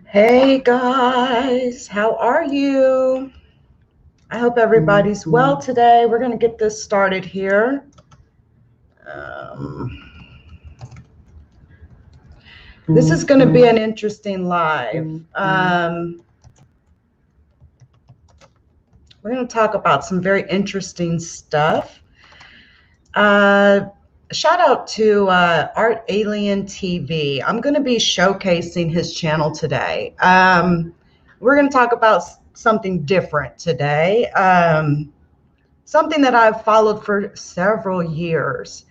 Hey guys, how are you? I hope everybody's well today. We're going to get this started here. Um, this is going to be an interesting live. We're going to talk about some very interesting stuff. Shout out to ArtAlienTV. I'm going to be showcasing his channel today. We're going to talk about something different today. Something that I've followed for several years.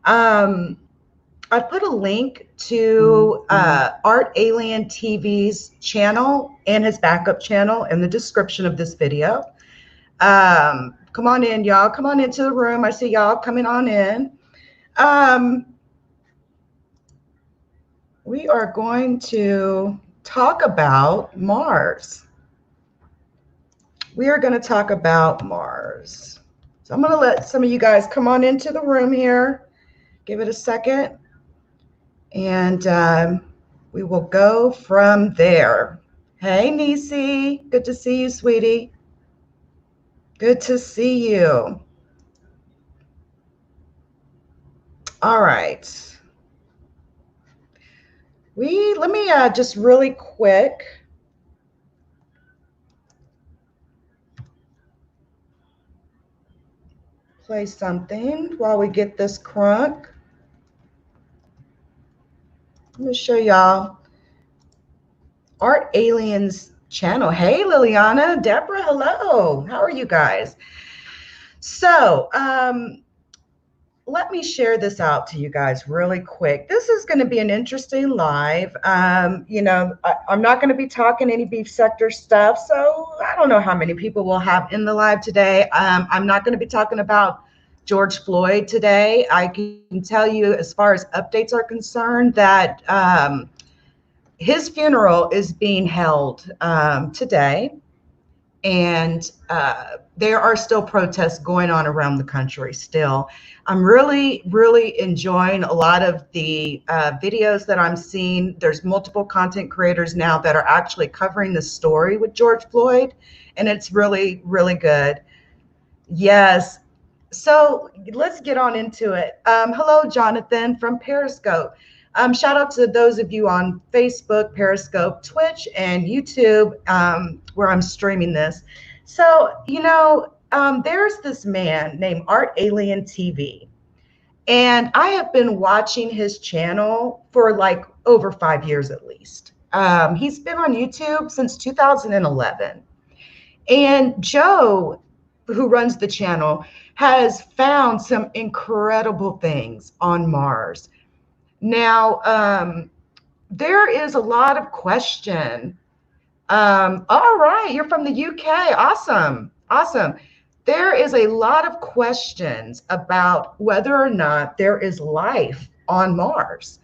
I put a link to ArtAlienTV's channel and his backup channel in the description of this video. Come on in, y'all. Come on into the room. I see y'all coming on in. We are going to talk about Mars. We are going to talk about Mars. So I'm going to let some of you guys come on into the room here. Give it a second. And we will go from there. Hey, Nisi. Good to see you, sweetie. Good to see you. All right. Let me just really quick play something while we get this crunk. Let me show y'all Art Alien's channel. Hey, Liliana, Deborah, hello. How are you guys? So, let me share this out to you guys really quick. This is going to be an interesting live. I'm not going to be talking any beef sector stuff, so I don't know how many people we'll have in the live today. I'm not going to be talking about George Floyd today. I can tell you, as far as updates are concerned, that his funeral is being held today. And there are still protests going on around the country still. I'm really, really enjoying a lot of the videos that I'm seeing. There's multiple content creators now that are actually covering the story with George Floyd, and it's really, really good. Yes. So let's get on into it. Hello, Jonathan from Periscope. Shout out to those of you on Facebook, Periscope, Twitch, and YouTube, where I'm streaming this. So, there's this man named ArtAlienTV, and I have been watching his channel for like over 5 years at least. He's been on YouTube since 2011. And Joe, who runs the channel, has found some incredible things on Mars. Now, there is a lot of question. All right, you're from the UK. Awesome. Awesome. There is a lot of questions about whether or not there is life on Mars.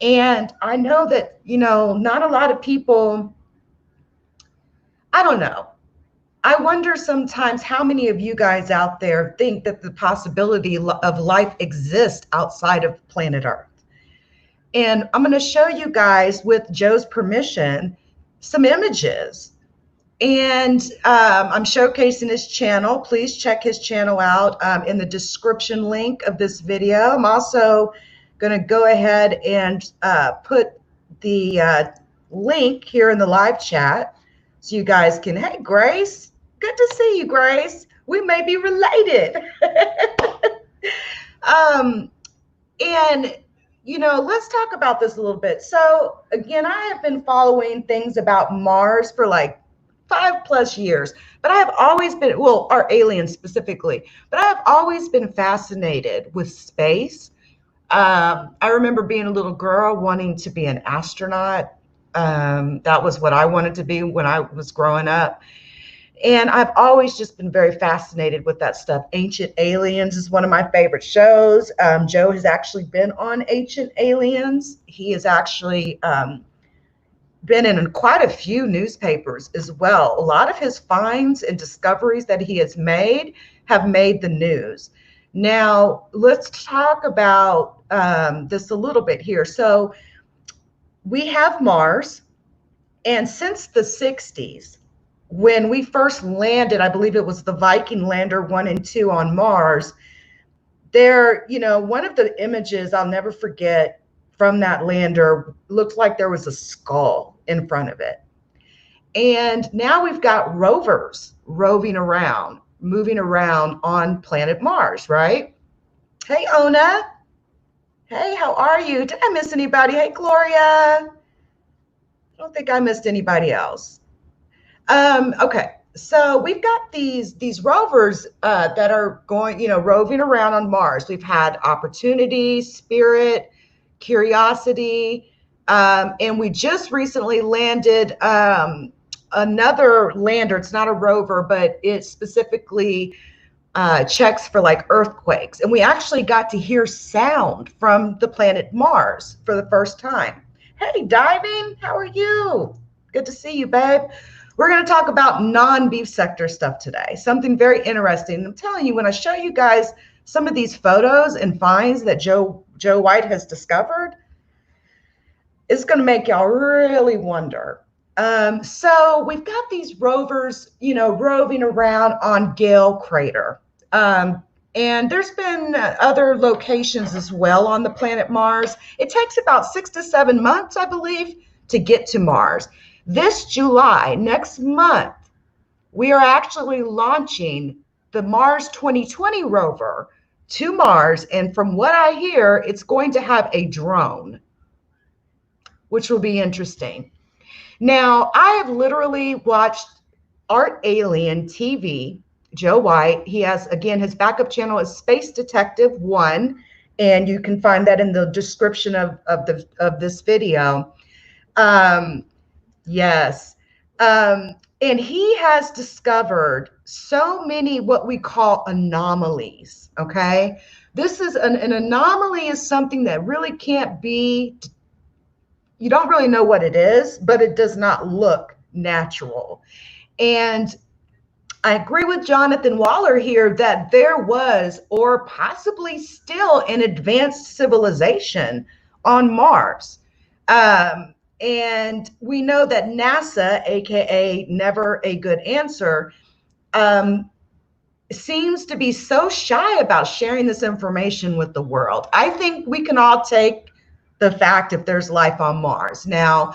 And I know that, not a lot of people, I don't know. I wonder sometimes how many of you guys out there think that the possibility of life exists outside of planet Earth. And I'm going to show you guys, with Joe's permission, some images. And I'm showcasing his channel. Please check his channel out in the description link of this video. I'm also going to go ahead and put the link here in the live chat so you guys can, hey, Grace, good to see you, Grace. We may be related. Let's talk about this a little bit. So again, I have been following things about Mars for like 5+ years, but I have always been, our aliens specifically, but I have always been fascinated with space. I remember being a little girl wanting to be an astronaut. That was what I wanted to be when I was growing up. And I've always just been very fascinated with that stuff. Ancient Aliens is one of my favorite shows. Joe has actually been on Ancient Aliens. He has actually been in quite a few newspapers as well. A lot of his finds and discoveries that he has made have made the news. Now, let's talk about this a little bit here. So we have Mars, and since the 60s, when we first landed, I believe it was the Viking lander 1 and 2 on Mars, there, one of the images I'll never forget from that lander looked like there was a skull in front of it. And now we've got rovers roving around, moving around on planet Mars, right? Hey, Ona. Hey, how are you? Did I miss anybody? Hey, Gloria. I don't think I missed anybody else. Okay, so we've got these rovers that are going, roving around on Mars. We've had Opportunity, Spirit, Curiosity, and we just recently landed another lander. It's not a rover, but it specifically checks for like earthquakes. And we actually got to hear sound from the planet Mars for the first time. Hey, Diving, how are you? Good to see you, babe. We're going to talk about non-beef sector stuff today, something very interesting. I'm telling you, when I show you guys some of these photos and finds that Joe White has discovered, it's going to make y'all really wonder. So we've got these rovers, roving around on Gale Crater. And there's been other locations as well on the planet Mars. It takes about 6 to 7 months, I believe, to get to Mars. This July, next month, we are actually launching the Mars 2020 rover to Mars. And from what I hear, it's going to have a drone, which will be interesting. Now, I have literally watched ArtAlienTV, Joe White. He has, again, his backup channel is Space Detective 1, and you can find that in the description of this video. Yes. And he has discovered so many what we call anomalies, okay? This is an anomaly is something that really can't be, you don't really know what it is, but it does not look natural. And I agree with Jonathan Waller here that there was, or possibly still, an advanced civilization on Mars. And we know that NASA, aka Never a Good Answer, seems to be so shy about sharing this information with the world. I think we can all take the fact if there's life on Mars. Now,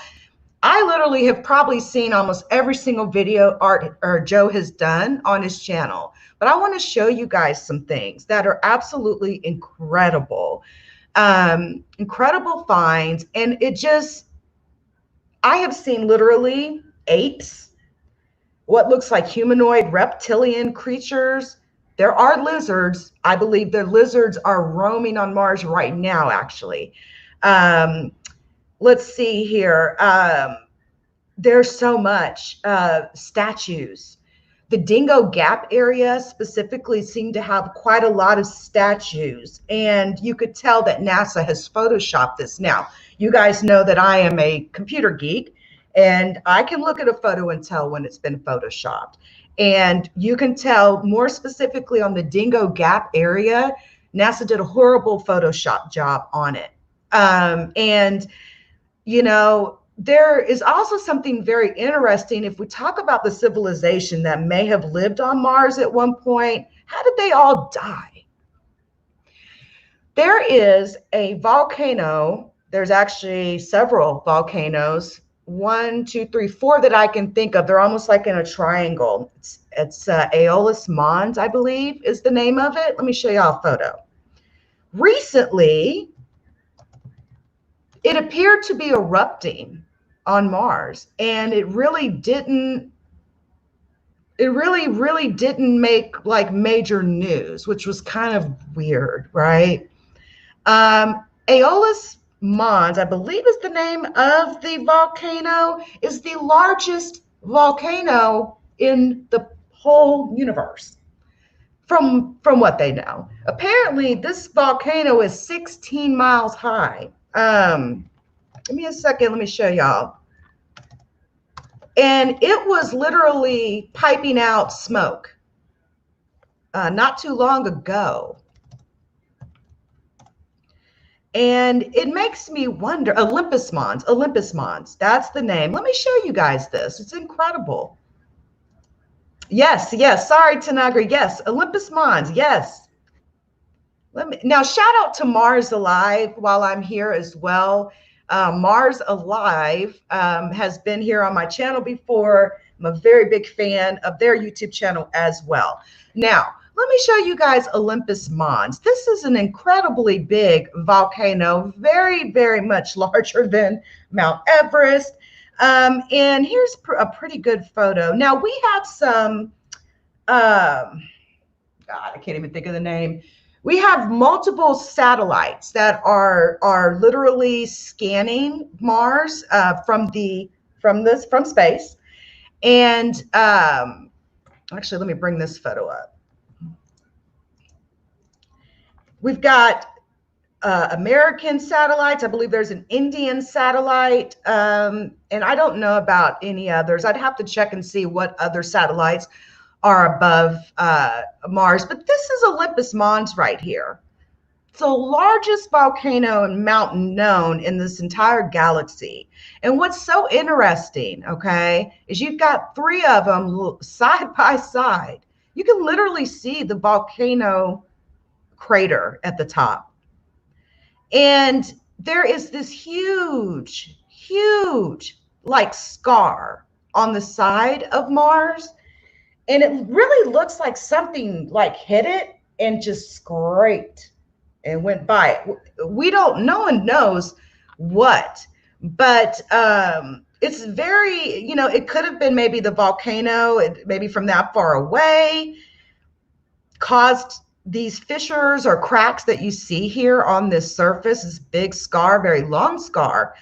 I literally have probably seen almost every single video Joe has done on his channel, but I want to show you guys some things that are absolutely incredible, incredible finds. And I have seen literally apes, what looks like humanoid reptilian creatures. There are lizards. I believe the lizards are roaming on Mars right now, actually. Let's see here. There's so much. Statues. The Dingo Gap area specifically seemed to have quite a lot of statues, and you could tell that NASA has photoshopped this. Now, you guys know that I am a computer geek, and I can look at a photo and tell when it's been photoshopped. And you can tell more specifically on the Dingo Gap area, NASA did a horrible Photoshop job on it. And, there is also something very interesting. If we talk about the civilization that may have lived on Mars at one point, how did they all die? There is a volcano. There's actually several volcanoes, 1, 2, 3, 4 that I can think of. They're almost like in a triangle. It's Aeolus Mons, I believe, is the name of it. Let me show y'all a photo. Recently, it appeared to be erupting on Mars, and it really didn't make like major news, which was kind of weird, right? Aeolus Mons, I believe is the name of the volcano, is the largest volcano in the whole universe, from what they know. Apparently, this volcano is 16 miles high. Give me a second. Let me show y'all. And it was literally piping out smoke not too long ago. And it makes me wonder, Olympus Mons, Olympus Mons, that's the name. Let me show you guys this. It's incredible. Yes, yes. Sorry, Tanagra. Yes, Olympus Mons. Yes. Now shout out to Mars Alive while I'm here as well. Mars Alive has been here on my channel before. I'm a very big fan of their YouTube channel as well. Now, let me show you guys Olympus Mons. This is an incredibly big volcano, very, very much larger than Mount Everest. And here's a pretty good photo. Now, we have some, God, I can't even think of the name. We have multiple satellites that are literally scanning Mars from space. And actually, let me bring this photo up. We've got American satellites. I believe there's an Indian satellite. And I don't know about any others. I'd have to check and see what other satellites are above Mars. But this is Olympus Mons right here. It's the largest volcano and mountain known in this entire galaxy. And what's so interesting, okay, is you've got three of them side by side. You can literally see the volcano crater at the top. And there is this huge, huge, like scar on the side of Mars. And it really looks like something like hit it and just scraped and went by it. We don't, no one knows what, but it's very, you know, it could have been maybe the volcano, maybe from that far away, caused these fissures or cracks that you see here on this surface, this big scar, very long scar.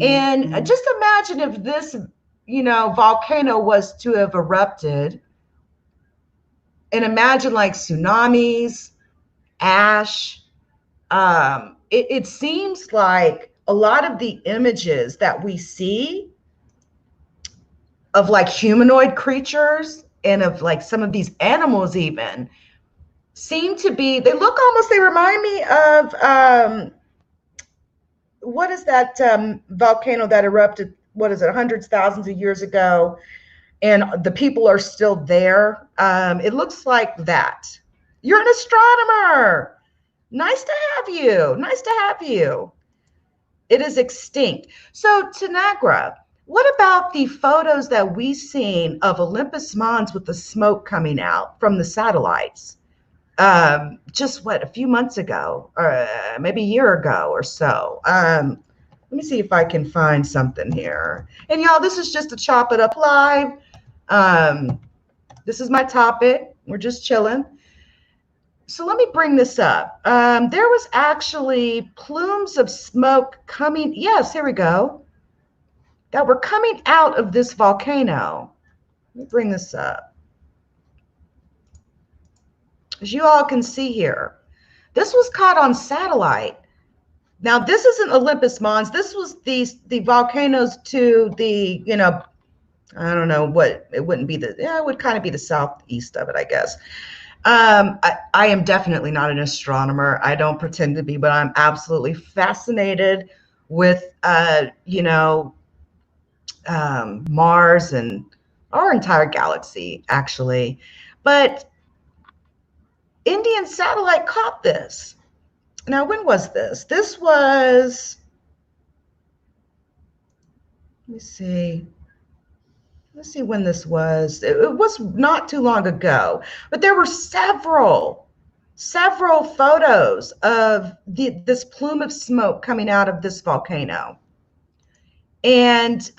And just imagine if this, you know, volcano was to have erupted, and imagine like tsunamis, ash. It seems like a lot of the images that we see of like humanoid creatures and of like some of these animals even seem to be, they look almost, they remind me of, what is that volcano that erupted, what is it, hundreds, thousands of years ago? And the people are still there. It looks like that. You're an astronomer. Nice to have you. Nice to have you. It is extinct. So Tanagra, what about the photos that we've seen of Olympus Mons with the smoke coming out from the satellites? Just what, a few months ago, or maybe a year ago or so. Let me see if I can find something here. And y'all, this is just to chop it up live. This is my topic. We're just chilling. So let me bring this up. There was actually plumes of smoke coming. Yes, here we go. That were coming out of this volcano. Let me bring this up. As you all can see here, this was caught on satellite. Now, this isn't Olympus Mons. This was the volcanoes to the, you know, I don't know what, it wouldn't be the, yeah, it would kind of be the southeast of it, I guess. I am definitely not an astronomer. I don't pretend to be, but I'm absolutely fascinated with, you know, Mars and our entire galaxy, actually. But Indian satellite caught this. Now, when was this? This was, let's see when this was. It was not too long ago, but there were several photos of this plume of smoke coming out of this volcano. And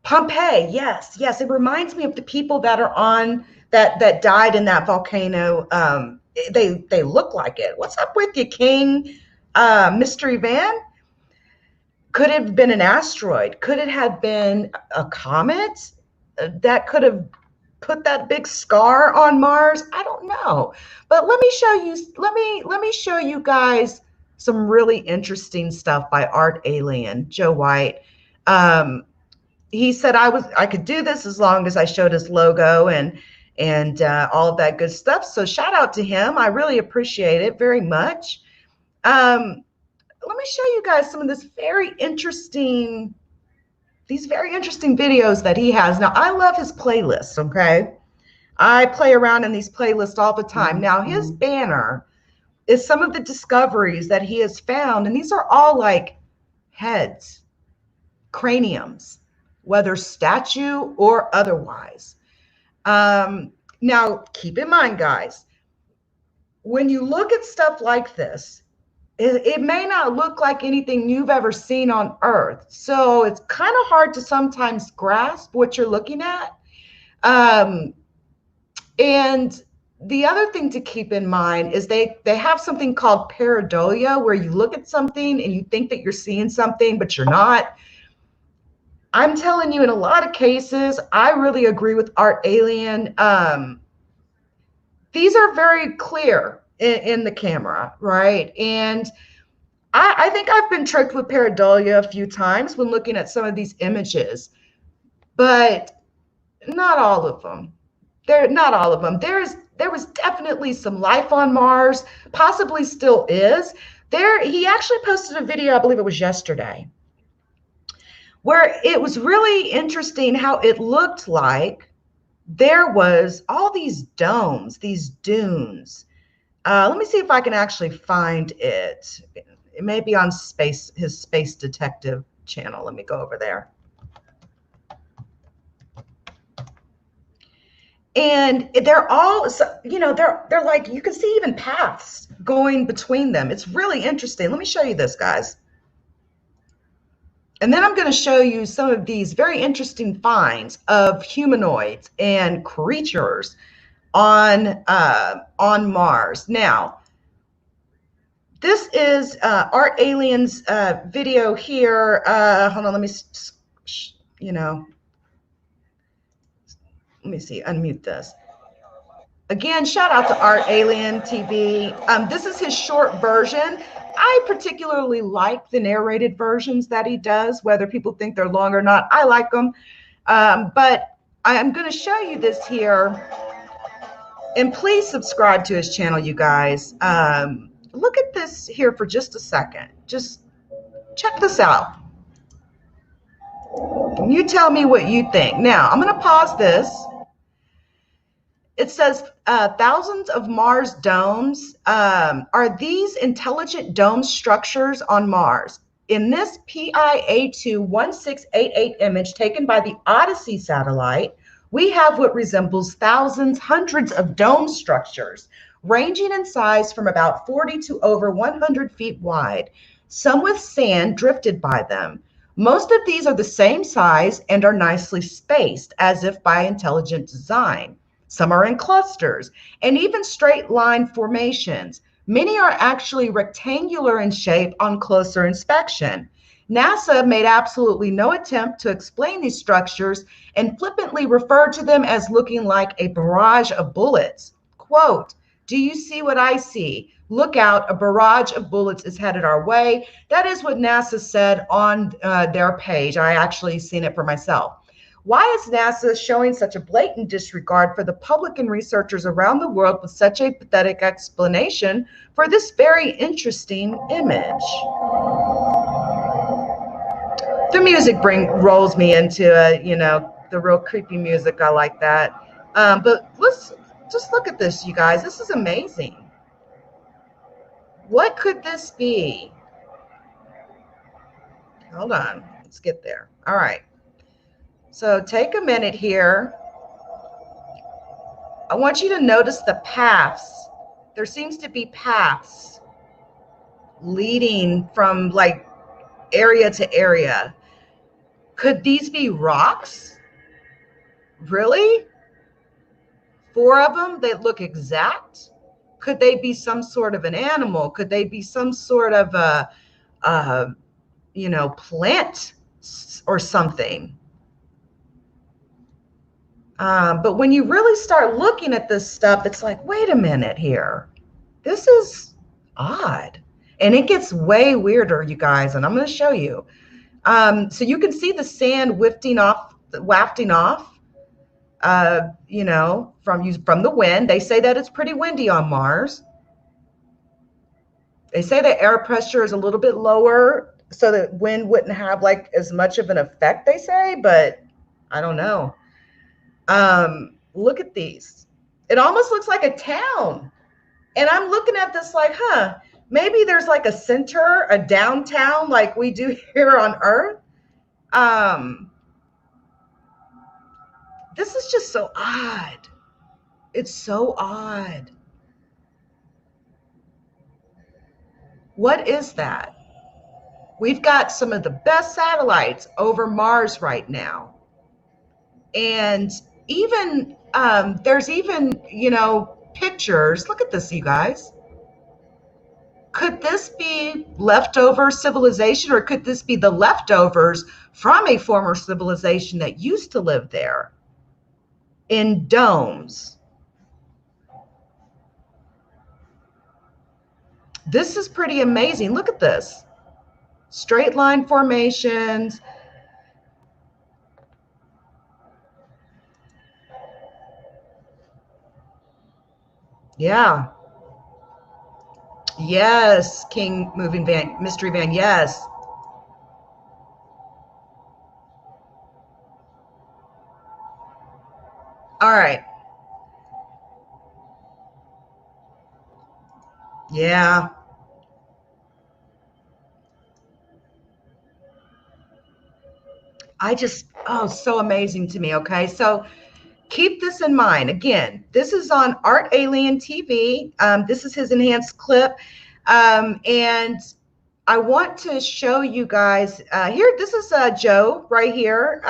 Pompeii, yes, it reminds me of the people that are on that died in that volcano. They look like it. What's up with you, King? Mystery Van? Could it have been an asteroid? Could it have been a comet that could have put that big scar on Mars? I don't know. But let me show you, let me show you guys some really interesting stuff by ArtAlien, Joe White. He said I could do this as long as I showed his logo and all of that good stuff. So shout out to him. I really appreciate it very much. Let me show you guys some of these very interesting videos that he has. Now, I love his playlists, okay? I play around in these playlists all the time. Now, his banner is some of the discoveries that he has found, and these are all like heads, craniums, whether statue or otherwise. Now, keep in mind, guys, when you look at stuff like this, it may not look like anything you've ever seen on Earth. So it's kind of hard to sometimes grasp what you're looking at. And the other thing to keep in mind is they have something called pareidolia, where you look at something and you think that you're seeing something, but you're not. I'm telling you, in a lot of cases, I really agree with ArtAlien. These are very clear in the camera, right? And I think I've been tricked with pareidolia a few times when looking at some of these images, but not all of them. Not all of them. There was definitely some life on Mars, possibly still is. He actually posted a video, I believe it was yesterday, where it was really interesting how it looked like there was all these domes, these dunes. Let me see if I can actually find it. It may be on his Space Detective channel. Let me go over there. And they're all, you know, they're like, you can see even paths going between them. It's really interesting. Let me show you this, guys. And then I'm going to show you some of these very interesting finds of humanoids and creatures on Mars. Now, this is ArtAlien's video here. Hold on, let me, you know, let me see, unmute this. Again, shout out to ArtAlienTV. This is his short version. I particularly like the narrated versions that he does, whether people think they're long or not. I like them. But I'm going to show you this here. And please subscribe to his channel, you guys. Look at this here for just a second. Just check this out. And you tell me what you think. Now, I'm going to pause this. It says thousands of Mars domes. Are these intelligent dome structures on Mars? In this PIA2-1688 image taken by the Odyssey satellite, we have what resembles thousands, hundreds of dome structures, ranging in size from about 40 to over 100 feet wide, some with sand drifted by them. Most of these are the same size and are nicely spaced, as if by intelligent design. Some are in clusters and even straight line formations. Many are actually rectangular in shape on closer inspection. NASA made absolutely no attempt to explain these structures and flippantly referred to them as looking like a barrage of bullets. Quote, "Do you see what I see? Look out, a barrage of bullets is headed our way." That is what NASA said on their page. I actually seen it for myself. Why is NASA showing such a blatant disregard for the public and researchers around the world with such a pathetic explanation for this very interesting image? The music rolls me into the real creepy music. I like that. But let's just look at this, you guys. This is amazing. What could this be? Hold on. Let's get there. All right. So take a minute here. I want you to notice the paths. There seems to be paths leading from like area to area. Could these be rocks? Really? 4 of them that look exact? Could they be some sort of an animal? Could they be some sort of a plant or something? But when you really start looking at this stuff, it's like, wait a minute here. This is odd. And it gets way weirder, you guys, and I'm going to show you. So you can see the sand wafting off, from the wind. They say that it's pretty windy on Mars. They say the air pressure is a little bit lower so that wind wouldn't have like as much of an effect, they say, but I don't know. Look at these. It almost looks like a town. And I'm looking at this like, maybe there's like a center, a downtown like we do here on Earth. This is just so odd. It's so odd. What is that? We've got some of the best satellites over Mars right now. And even, there's even, you know, pictures. Look at this, you guys. Could this be leftover civilization, or could this be the leftovers from a former civilization that used to live there in domes? This is pretty amazing. Look at this. Straight line formations. Yeah. Yes, King Moving Van, Mystery Van, yes. All right. Yeah. Oh, so amazing to me. Okay. So keep this in mind. Again, this is on ArtAlienTV. This is his enhanced clip. And I want to show you guys here. This is Joe right here.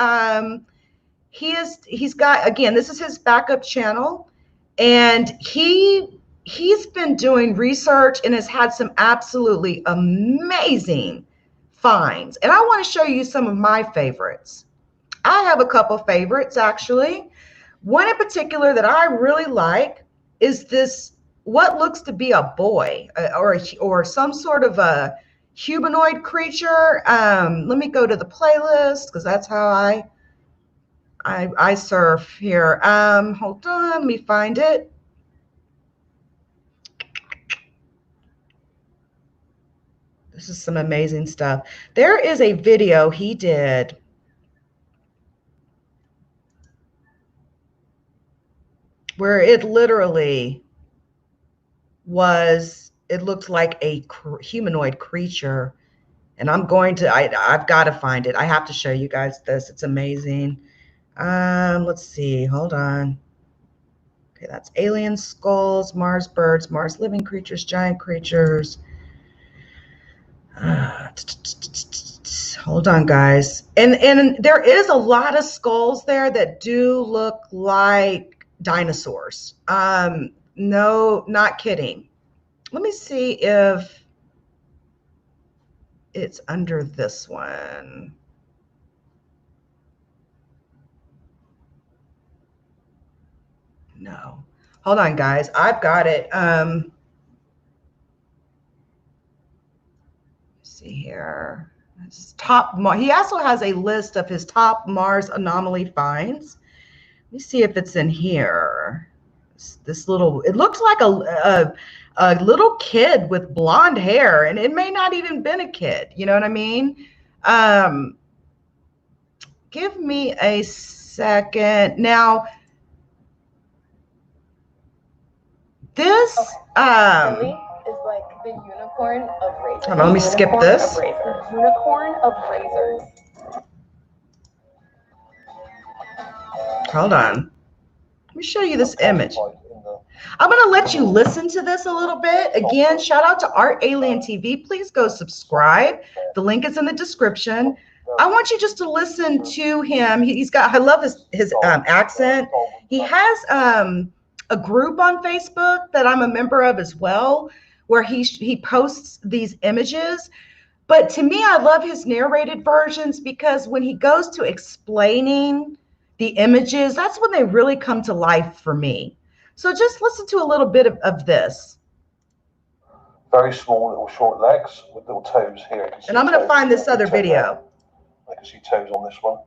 He's got, again, this is his backup channel, and he's been doing research and has had some absolutely amazing finds. And I want to show you some of my favorites. I have a couple favorites, actually. One in particular that I really like is this, what looks to be a boy or some sort of a humanoid creature. Let me go to the playlist because that's how I surf here. Hold on, let me find it. This is some amazing stuff. There is a video he did where it literally was, it looked like a humanoid creature. And I've got to find it. I have to show you guys this. It's amazing. Let's see, hold on. Okay, that's alien skulls, Mars birds, Mars living creatures, giant creatures. Hold on, guys. And there is a lot of skulls there that do look like dinosaurs. No, not kidding. Let me see if it's under this one. No. Hold on, guys. I've got it. See here. He also has a list of his top Mars anomaly finds. Let me see if it's in here. This little, it looks like a little kid with blonde hair, and it may not even been a kid. You know what I mean? Give me a second. Now, this Billy is like the unicorn of razors. Hold on, let me skip this. Unicorn of razors. Hold on. Let me show you this image. I'm going to let you listen to this a little bit. Again, shout out to ArtAlienTV. Please go subscribe. The link is in the description. I want you just to listen to him. He's got, I love his accent. He has a group on Facebook that I'm a member of as well, where he posts these images. But to me, I love his narrated versions because when he goes to explaining the images, that's when they really come to life for me. So just listen to a little bit of this. Very small little short legs with little toes here. And I'm going to find this other video. I can see toes on this one.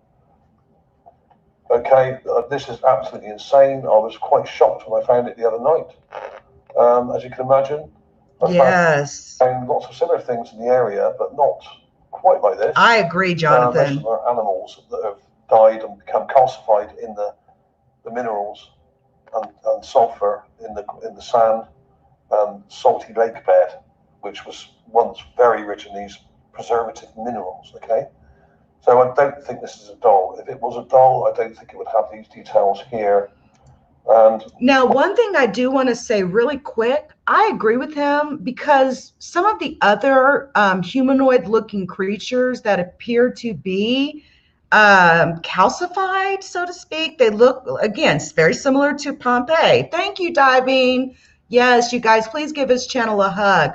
Okay, this is absolutely insane. I was quite shocked when I found it the other night. As you can imagine, Yes. And lots of similar things in the area, but not quite like this. I agree, Jonathan. Most of them are animals that have died and become calcified in the minerals and sulfur in the sand and salty lake bed, which was once very rich in these preservative minerals. Okay, so I don't think this is a doll. If it was a doll, I don't think it would have these details here. And now, one thing I do want to say really quick, I agree with him, because some of the other humanoid-looking creatures that appear to be calcified, so to speak, they look, again, very similar to Pompeii. Thank you, Diving. Yes, you guys, please give his channel a hug.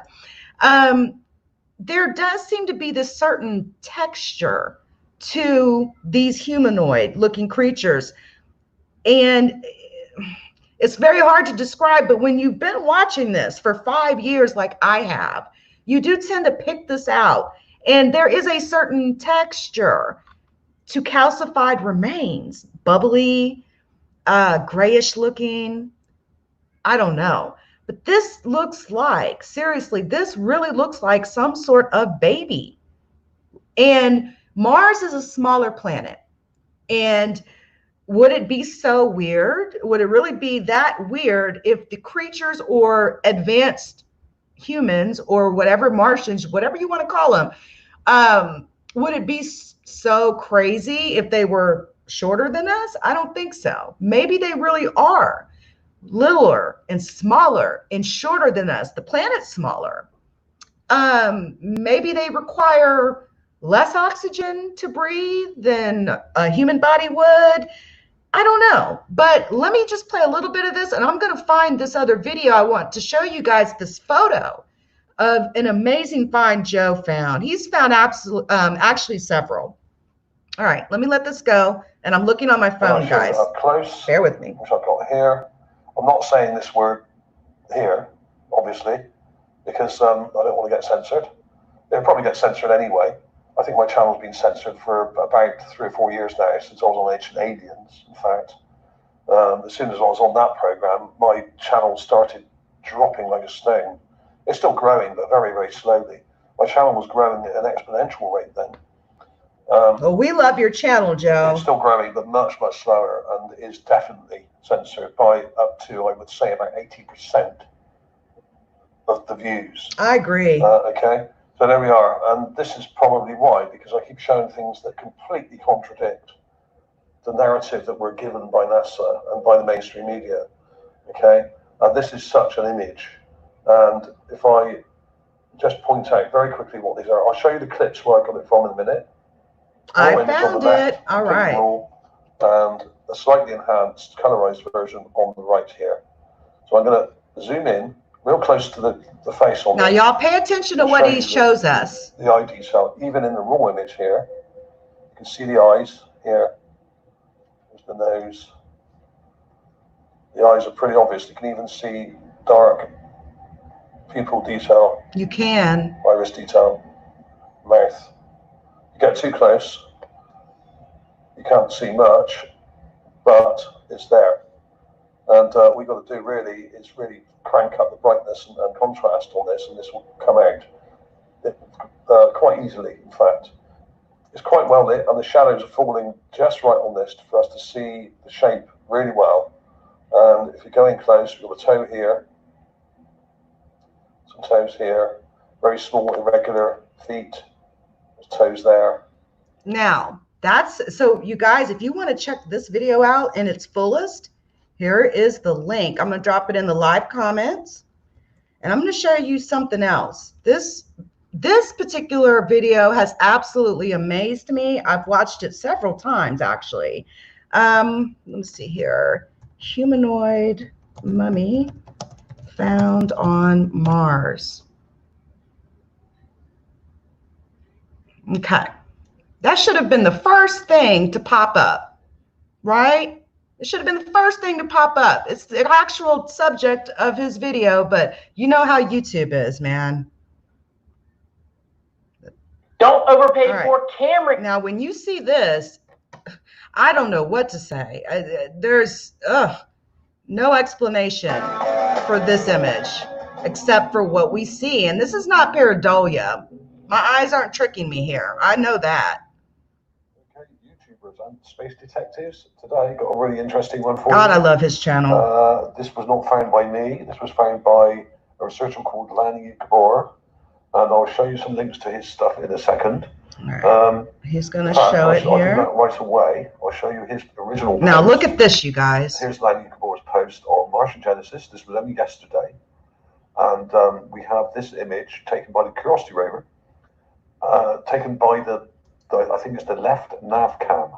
There does seem to be this certain texture to these humanoid-looking creatures, and it's very hard to describe, but when you've been watching this for 5 years like I have, you do tend to pick this out. And there is a certain texture to calcified remains, bubbly, grayish looking. I don't know. But this looks like, seriously, this really looks like some sort of baby. And Mars is a smaller planet. And would it be so weird? Would it really be that weird if the creatures or advanced humans or whatever, Martians, whatever you want to call them, would it be so crazy if they were shorter than us? I don't think so. Maybe they really are littler and smaller and shorter than us. The planet's smaller. Maybe they require less oxygen to breathe than a human body would. I don't know, but let me just play a little bit of this, and I'm going to find this other video. I want to show you guys this photo of an amazing find Joe found. He's found actually several. All right, let me let this go, and I'm looking on my phone, guys. Up close, bear with me. Which I've got here. I'm not saying this word here, obviously, because I don't want to get censored. It'll probably get censored anyway. I think my channel's been censored for about 3 or 4 years now, since I was on Ancient Aliens, in fact. As soon as I was on that program, my channel started dropping like a stone. It's still growing, but very, very slowly. My channel was growing at an exponential rate then. Well, we love your channel, Joe. It's still growing, but much, much slower, and is definitely censored by up to, I would say, about 80% of the views. I agree. Okay. So there we are, and this is probably why, because I keep showing things that completely contradict the narrative that we're given by NASA and by the mainstream media, okay? And this is such an image, and if I just point out very quickly what these are, I'll show you the clips where I got it from in a minute. I found it, all right. And a slightly enhanced, colorized version on the right here. So I'm going to zoom in real close to the face on now this. Y'all pay attention to what he shows us. The eye detail, even in the raw image here, you can see the eyes here. There's the nose. The eyes are pretty obvious. You can even see dark pupil detail. You can. Iris detail, mouth. You get too close, you can't see much, but it's there. And what we've got to do really is really crank up the brightness and contrast on this, and this will come out quite easily, in fact. It's quite well lit, and the shadows are falling just right on this for us to see the shape really well. And if you go in close, we've got a toe here, some toes here, very small, irregular feet, there's toes there. Now, that's, so you guys, if you want to check this video out in its fullest, here is the link. I'm going to drop it in the live comments, and I'm going to show you something else. This particular video has absolutely amazed me. I've watched it several times, actually. Let me see here. Humanoid mummy found on Mars. Okay. That should have been the first thing to pop up, right? It should have been the first thing to pop up. It's the actual subject of his video, but you know how YouTube is, man. Don't overpay for camera. Now, when you see this, I don't know what to say. There's no explanation for this image. except for what we see. And this is not pareidolia. My eyes aren't tricking me here. I know that. Okay, YouTubers and space detectives, today got a really interesting one for God, you. I love his channel. This was not found by me. This was found by a researcher called Lani Gabor, and I'll show you some links to his stuff in a second. Right. He's going to show it I'll do here. that right away. I'll show you his original Now post. look at this, you guys. Here's Lani Gabor's post on Martian Genesis. This was only yesterday. And we have this image taken by the Curiosity rover, taken by the I think it's the left nav cam.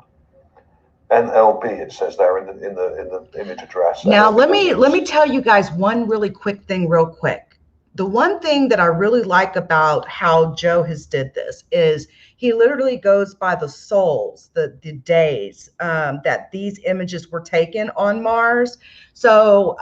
NLB, it says there in the image address. Now let me tell you guys one really quick thing real quick. The one thing that I really like about how Joe has did this is he literally goes by the sols, the days that these images were taken on Mars. So,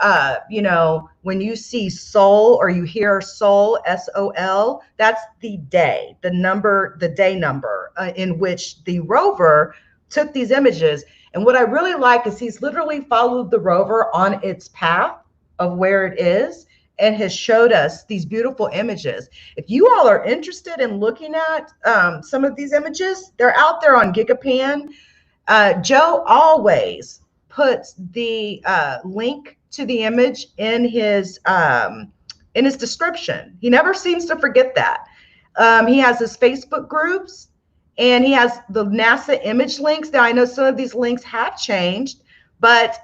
you know, when you see sol or you hear sol, S-O-L, that's the day, the number, the day number in which the rover took these images. And what I really like is he's literally followed the rover on its path of where it is and has showed us these beautiful images. If you all are interested in looking at some of these images, they're out there on Gigapan. Joe always puts the link to the image in his description. He never seems to forget that. He has his Facebook groups, and he has the NASA image links. Now, I know some of these links have changed, but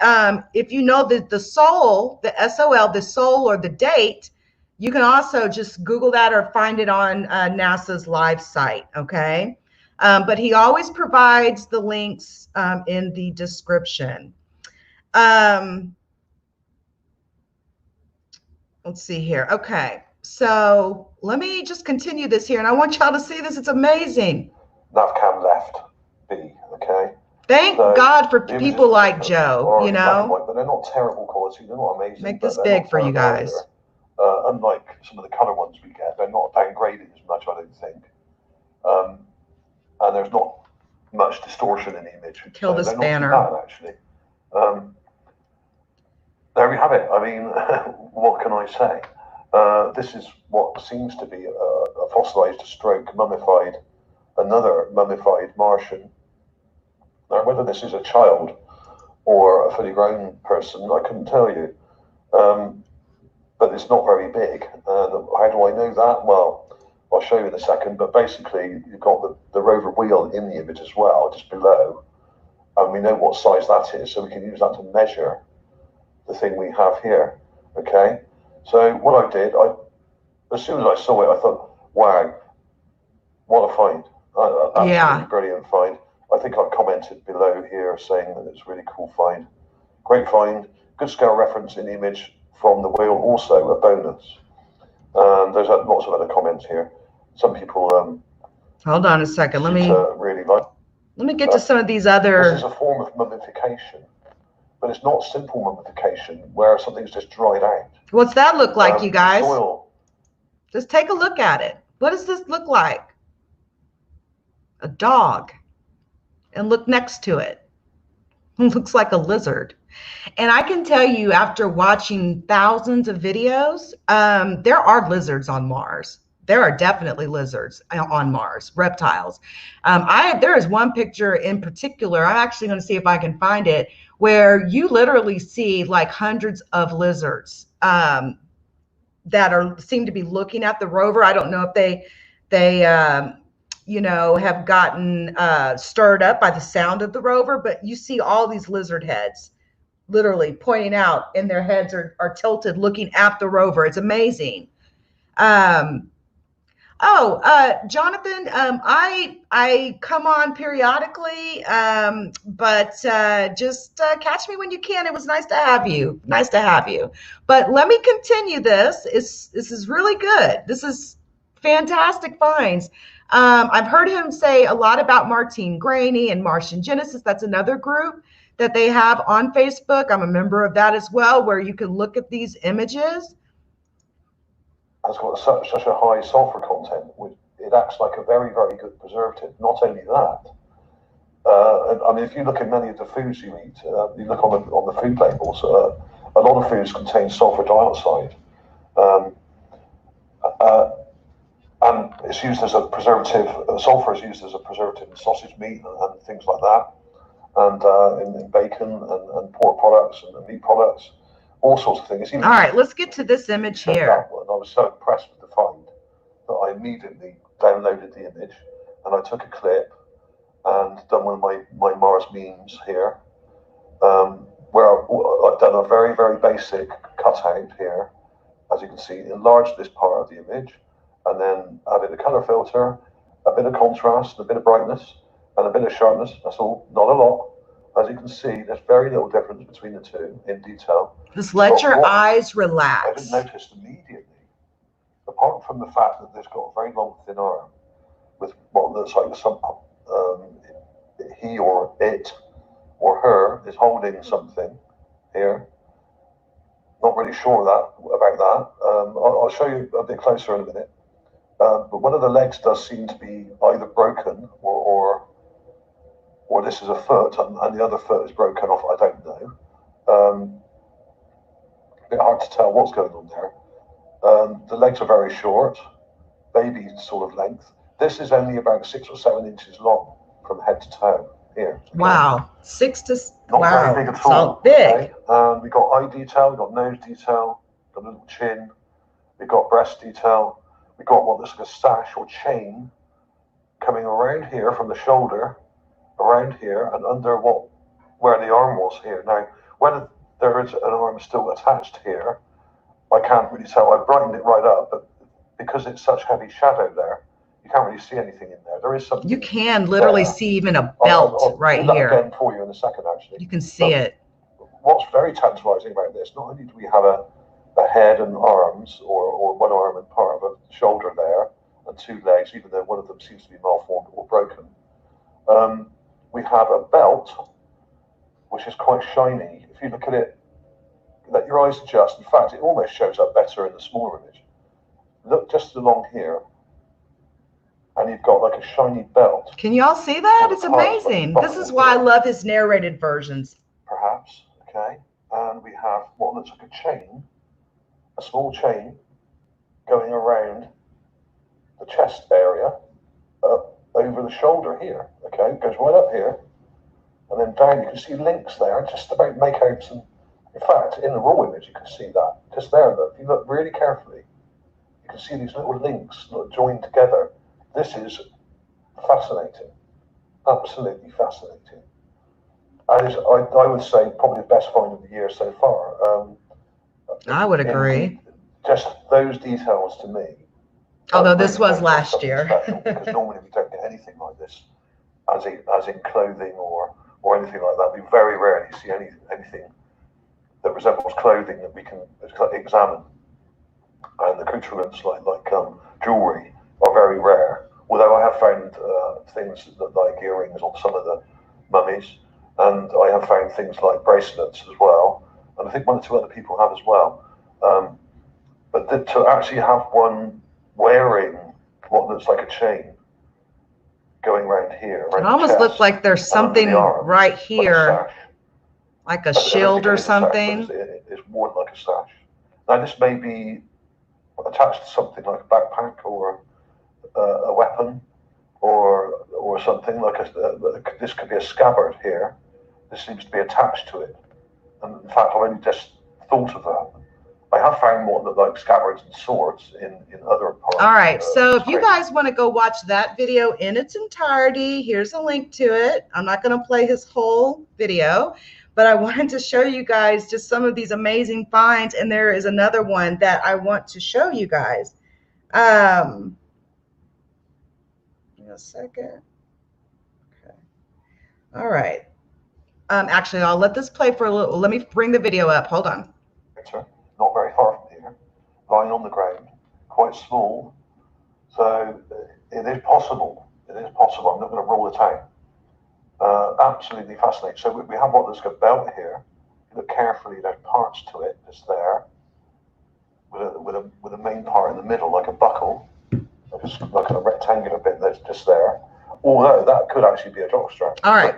if you know the sol, the SOL, the sol or the date, you can also just Google that or find it on NASA's live site, okay? But he always provides the links in the description. Let's see here. Okay, so let me just continue this here, and I want y'all to see this. It's amazing. Navcam left B, okay? Thank God for people like Joe, you know? But they're not terrible quality, they're not amazing. Make this big for you guys. Unlike some of the color ones we get, they're not downgraded as much, I don't think. And there's not much distortion in the image. Kill this banner. Bad, actually. There we have it. I mean, what can I say? This is what seems to be a fossilized stroke, mummified, another mummified Martian. Now, whether this is a child or a fully grown person, I couldn't tell you. But it's not very big. And how do I know that? Well, I'll show you in a second. But basically, you've got the rover wheel in the image as well, just below. And we know what size that is, so we can use that to measure the thing we have here. Okay? So what I did, as soon as I saw it, I thought, wow, what a find. Absolutely brilliant find. I think I've commented below here saying that it's a really cool find. Great find. Good scale reference in the image from the whale, also a bonus. There's lots of other comments here. Some people hold on a second. Let me really like. Let me get to some of these other. This is a form of mummification, but it's not simple mummification where something's just dried out. What's that look like, you guys? Soil. Just take a look at it. What does this look like? A dog. And look next to it. It looks like a lizard. And I can tell you, after watching thousands of videos, there are lizards on Mars. There are definitely lizards on Mars, reptiles. There is one picture in particular, I'm actually going to see if I can find it, where you literally see like hundreds of lizards that seem to be looking at the rover. I don't know if they you know, have gotten stirred up by the sound of the rover, but you see all these lizard heads literally pointing out, and their heads are tilted looking at the rover. It's amazing. Jonathan, I come on periodically, but just catch me when you can. It was nice to have you. Nice to have you. But let me continue this. This is really good. This is fantastic finds. I've heard him say a lot about Martine Graney and Martian Genesis. That's another group that they have on Facebook. I'm a member of that as well, where you can look at these images. Has got such a high sulfur content. It acts like a very, very good preservative. Not only that, I mean, if you look at many of the foods you eat, you look on the food labels, a lot of foods contain sulfur dioxide. it's used as a preservative. Sulfur is used as a preservative in sausage meat and things like that, and in bacon and pork products and meat products, all sorts of things. All right, let's get to this image here. I was so impressed with the find that I immediately downloaded the image, and I took a clip and done one of my Mars memes here, where I've done a very, very basic cutout here, as you can see, enlarged this part of the image, and then added a color filter, a bit of contrast, a bit of brightness, and a bit of sharpness. That's all, not a lot. As you can see, there's very little difference between the two in detail. Just let your eyes relax. I didn't notice immediately, apart from the fact that this got a very long, thin arm with what looks like some he or it or her is holding something here. Not really sure about that. I'll show you a bit closer in a minute. But one of the legs does seem to be either broken or this is a foot and the other foot is broken off. I don't know. A bit hard to tell what's going on there. The legs are very short, baby sort of length. This is only about 6 or 7 inches long from head to toe here. Okay? Wow, 6 to not wow, very big at all. So big. Okay? We got eye detail, we got nose detail, got a little chin, we got breast detail, we got what looks like a sash or chain coming around here from the shoulder, around here and under where the arm was here. Now, whether there is an arm still attached here, I can't really tell. I brightened it right up, but because it's such heavy shadow there, you can't really see anything in there. There is something. You can literally see even a belt I'll right do that here. Again for you in a second, actually. You can see it. What's very tantalizing about this, not only do we have a head and arms, or one arm and part of a shoulder there, and 2 legs, even though one of them seems to be malformed or broken, we have a belt, which is quite shiny. If you look at it, let your eyes adjust. In fact, it almost shows up better in the smaller image. Look just along here, and you've got like a shiny belt. Can you all see that? It's amazing. This is why I love his narrated versions. Perhaps, okay. And we have what looks like a chain, a small chain going around the chest area, over the shoulder here. Okay, it goes right up here, and then down. You can see links there, just about make out some. In fact, in the raw image, you can see that just there. But if you look really carefully, you can see these little links joined together. This is fascinating, absolutely fascinating. And is, I would say, probably the best find of the year so far. I would agree. Just those details to me. Although this was last year. Because normally we don't get anything like this, as in clothing or anything like that. We very rarely see anything that resembles clothing that we can examine. And the accoutrements like jewelry are very rare. Although I have found things like earrings on some of the mummies, and I have found things like bracelets as well. And I think 1 or 2 other people have as well. But to actually have one wearing what looks like a chain going around here. Around it almost looks like there's something right here, like a shield or something. It's worn like a sash. Now this may be attached to something like a backpack or a weapon or something like this could be a scabbard here. This seems to be attached to it. And in fact, I've only just thought of that. I have found more that like scabbards and swords in other parts. All right, so if you guys want to go watch that video in its entirety, here's a link to it. I'm not going to play his whole video, but I wanted to show you guys just some of these amazing finds, and there is another one that I want to show you guys. In a second. Okay. All right. Actually, I'll let this play for a little. Let me bring the video up. Hold on. Not very far from here, lying on the ground, quite small. So it is possible. It is possible. I'm not going to rule it out. Absolutely fascinating. So we have what looks like a belt here. Look carefully. There's parts to it. It's there with a main part in the middle, like a buckle, like a rectangular bit that's just there. Although that could actually be a jockstrap. All right.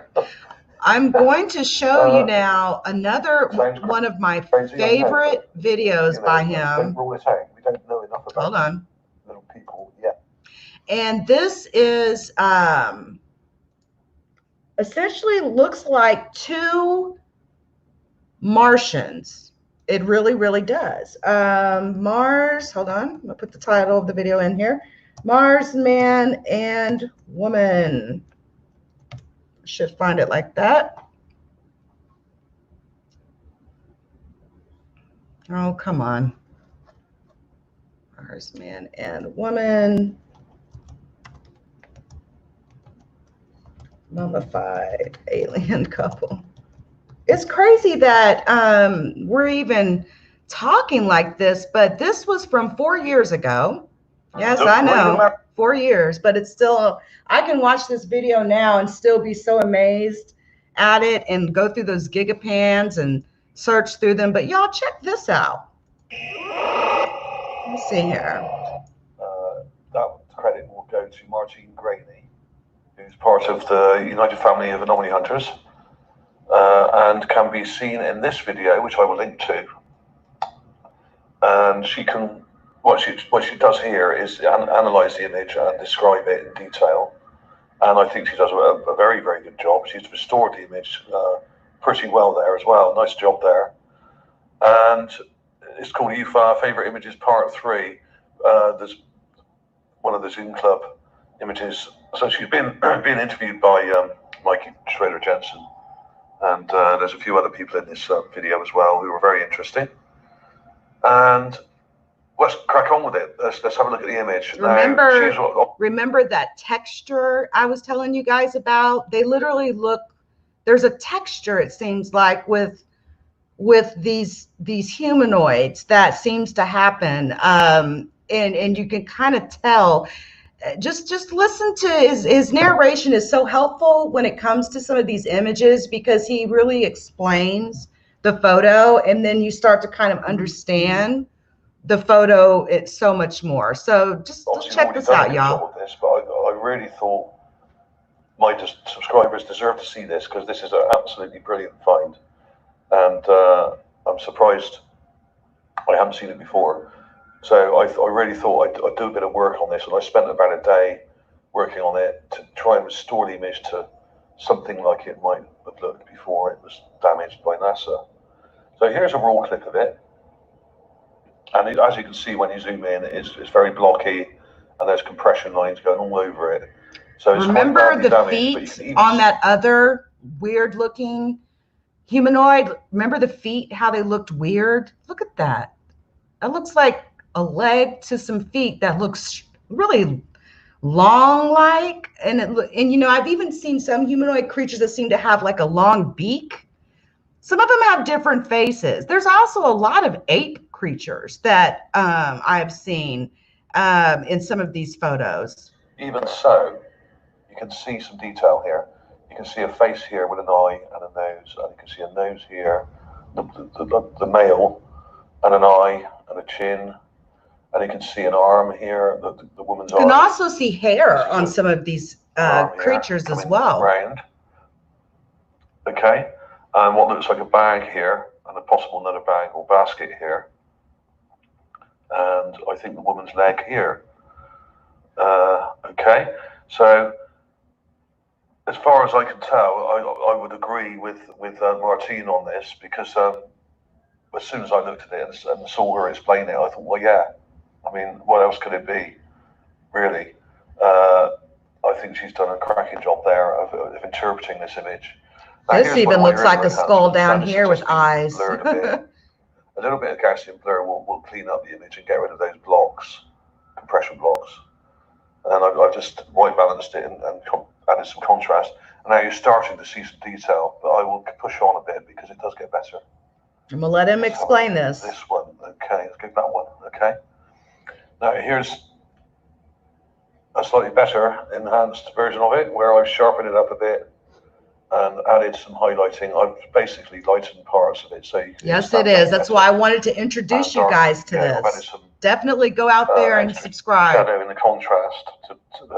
I'm going to show you now another one of my favorite videos by him. Don't rule it out. We don't know enough about Hold on. little people yet. And this is essentially looks like two Martians. It really, really does. Mars, hold on. I'm gonna put the title of the video in here. Mars, man and woman. Should find it like that. Oh, come on. Mars, man and woman. Mummified alien couple. It's crazy that we're even talking like this, but this was from 4 years ago. Yes, I know, 4 years, but it's still, I can watch this video now and still be so amazed at it and go through those gigapans and search through them. But y'all check this out. Let me see here. That credit will go to Martine Graney, who's part of the United Family of Anomaly Hunters, and can be seen in this video, which I will link to. And she can, what she does here is analyze the image and describe it in detail. And I think she does a very, very good job. She's restored the image pretty well there as well. Nice job there. And it's called UFA Favorite Images Part 3. There's one of the Zoom Club images. So she's been interviewed by Mikey Schrader Jensen, and there's a few other people in this video as well who were very interesting. And let's crack on with it. Let's have a look at the image. Remember that texture I was telling you guys about? They literally look. There's a texture, it seems like, with these humanoids that seems to happen, and you can kind of tell. Just listen to his narration is so helpful when it comes to some of these images, because he really explains the photo, and then you start to kind of understand the photo it's so much more. So just check this out, y'all. But I really thought my subscribers deserve to see this, because this is an absolutely brilliant find, and I'm surprised I haven't seen it before. So I really thought I'd do a bit of work on this, and I spent about a day working on it to try and restore the image to something like it might have looked before it was damaged by NASA. So here's a raw clip of it, and as you can see when you zoom in, it's very blocky, and there's compression lines going all over it. So it's remember the feet on that other weird looking humanoid? Remember the feet, how they looked weird? Look at that. That looks like a leg to some feet that looks really long, like, and I've even seen some humanoid creatures that seem to have like a long beak. Some of them have different faces. There's also a lot of ape creatures that I've seen in some of these photos. Even so, you can see some detail here. You can see a face here with an eye and a nose, and you can see a nose here, the male, and an eye and a chin. And you can see an arm here, the woman's arm. You can also see hair on some of these creatures as well. Round. Okay, and what looks like a bag here, and a possible another bag or basket here. And I think the woman's leg here. Okay, so as far as I can tell, I would agree with Martine on this, because as soon as I looked at it and saw her explain it, I thought, well, yeah. I mean, what else could it be, really? I think she's done a cracking job there of interpreting this image. Now, this even looks like a skull down here with eyes. A little bit of Gaussian blur will clean up the image and get rid of those blocks, compression blocks. And I've just white balanced it and added some contrast. And now you're starting to see some detail, but I will push on a bit because it does get better. I'm going to let him explain this. This one, okay, let's go that one, okay. Now here's a slightly better enhanced version of it, where I've sharpened it up a bit and added some highlighting. I've basically lightened parts of it, so you can. Yes, it is. That's why I wanted to introduce you guys to this. Definitely go out there and subscribe. Shadow in the contrast to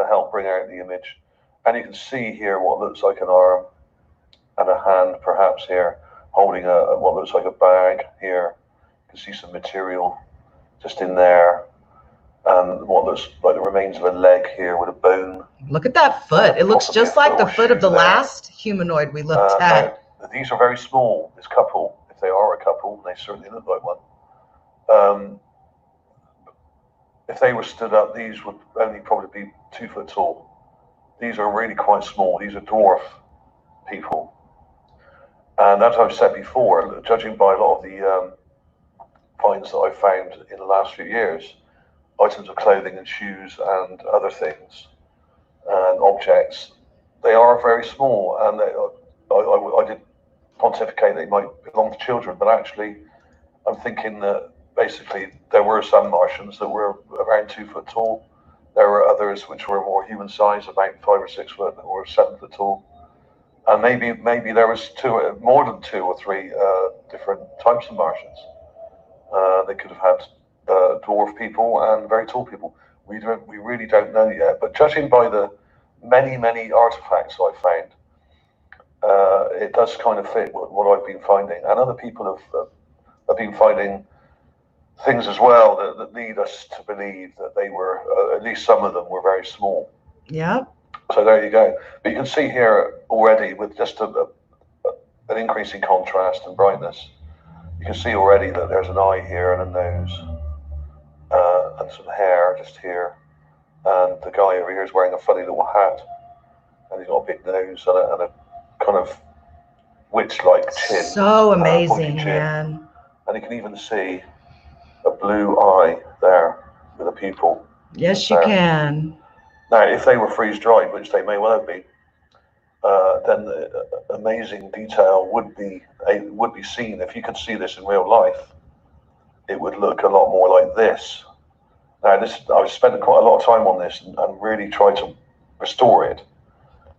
help bring out the image, and you can see here what looks like an arm and a hand, perhaps here holding what looks like a bag here. You can see some material just in there. and what looks like the remains of a leg here with a bone. Look at that foot. It looks just like the foot of the last humanoid we looked at. Now, these are very small, this couple. If they are a couple, they certainly look like one. If they were stood up, these would only probably be 2 foot tall. These are really quite small. These are dwarf people. And as I've said before, judging by a lot of the finds that I've found in the last few years, items of clothing and shoes and other things and objects, they are very small. And I did pontificate they might belong to children, but actually I'm thinking that basically there were some Martians that were around 2 foot tall. There were others which were more human size, about 5 or 6 foot or 7 foot tall. And maybe there was more than 2 or 3 different types of Martians. They could have had dwarf people and very tall people. We really don't know yet. But judging by the many artifacts I found, it does kind of fit what I've been finding, and other people have been finding things as well that lead us to believe that they were, at least some of them were very small. Yeah. So there you go. But you can see here already with just an increase in contrast and brightness, you can see already that there's an eye here and a nose and some hair just here. And the guy over here is wearing a funny little hat, and he's got a big nose and a kind of witch-like chin. So amazing, man. And you can even see a blue eye there with a pupil. Yes, you can. Now, if they were freeze-dried, which they may well have been, then amazing detail would be seen. If you could see this in real life, it would look a lot more like this. Now, I've spent quite a lot of time on this and really tried to restore it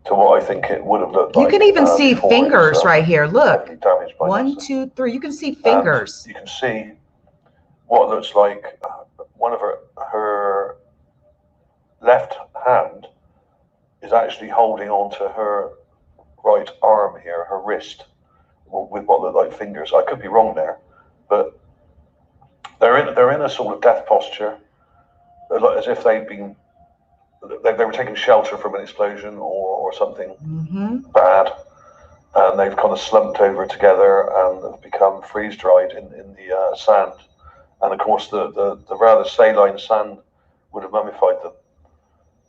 to what I think it would have looked like. You can even see fingers right here. Look, 1, 2, 3. You can see fingers. And you can see what looks like one of her left hand is actually holding onto her right arm here, her wrist, with what look like fingers. I could be wrong there, but they're in a sort of death posture, as if they were taking shelter from an explosion or something bad, and they've kind of slumped over together and have become freeze-dried in the sand. And of course, the rather saline sand would have mummified them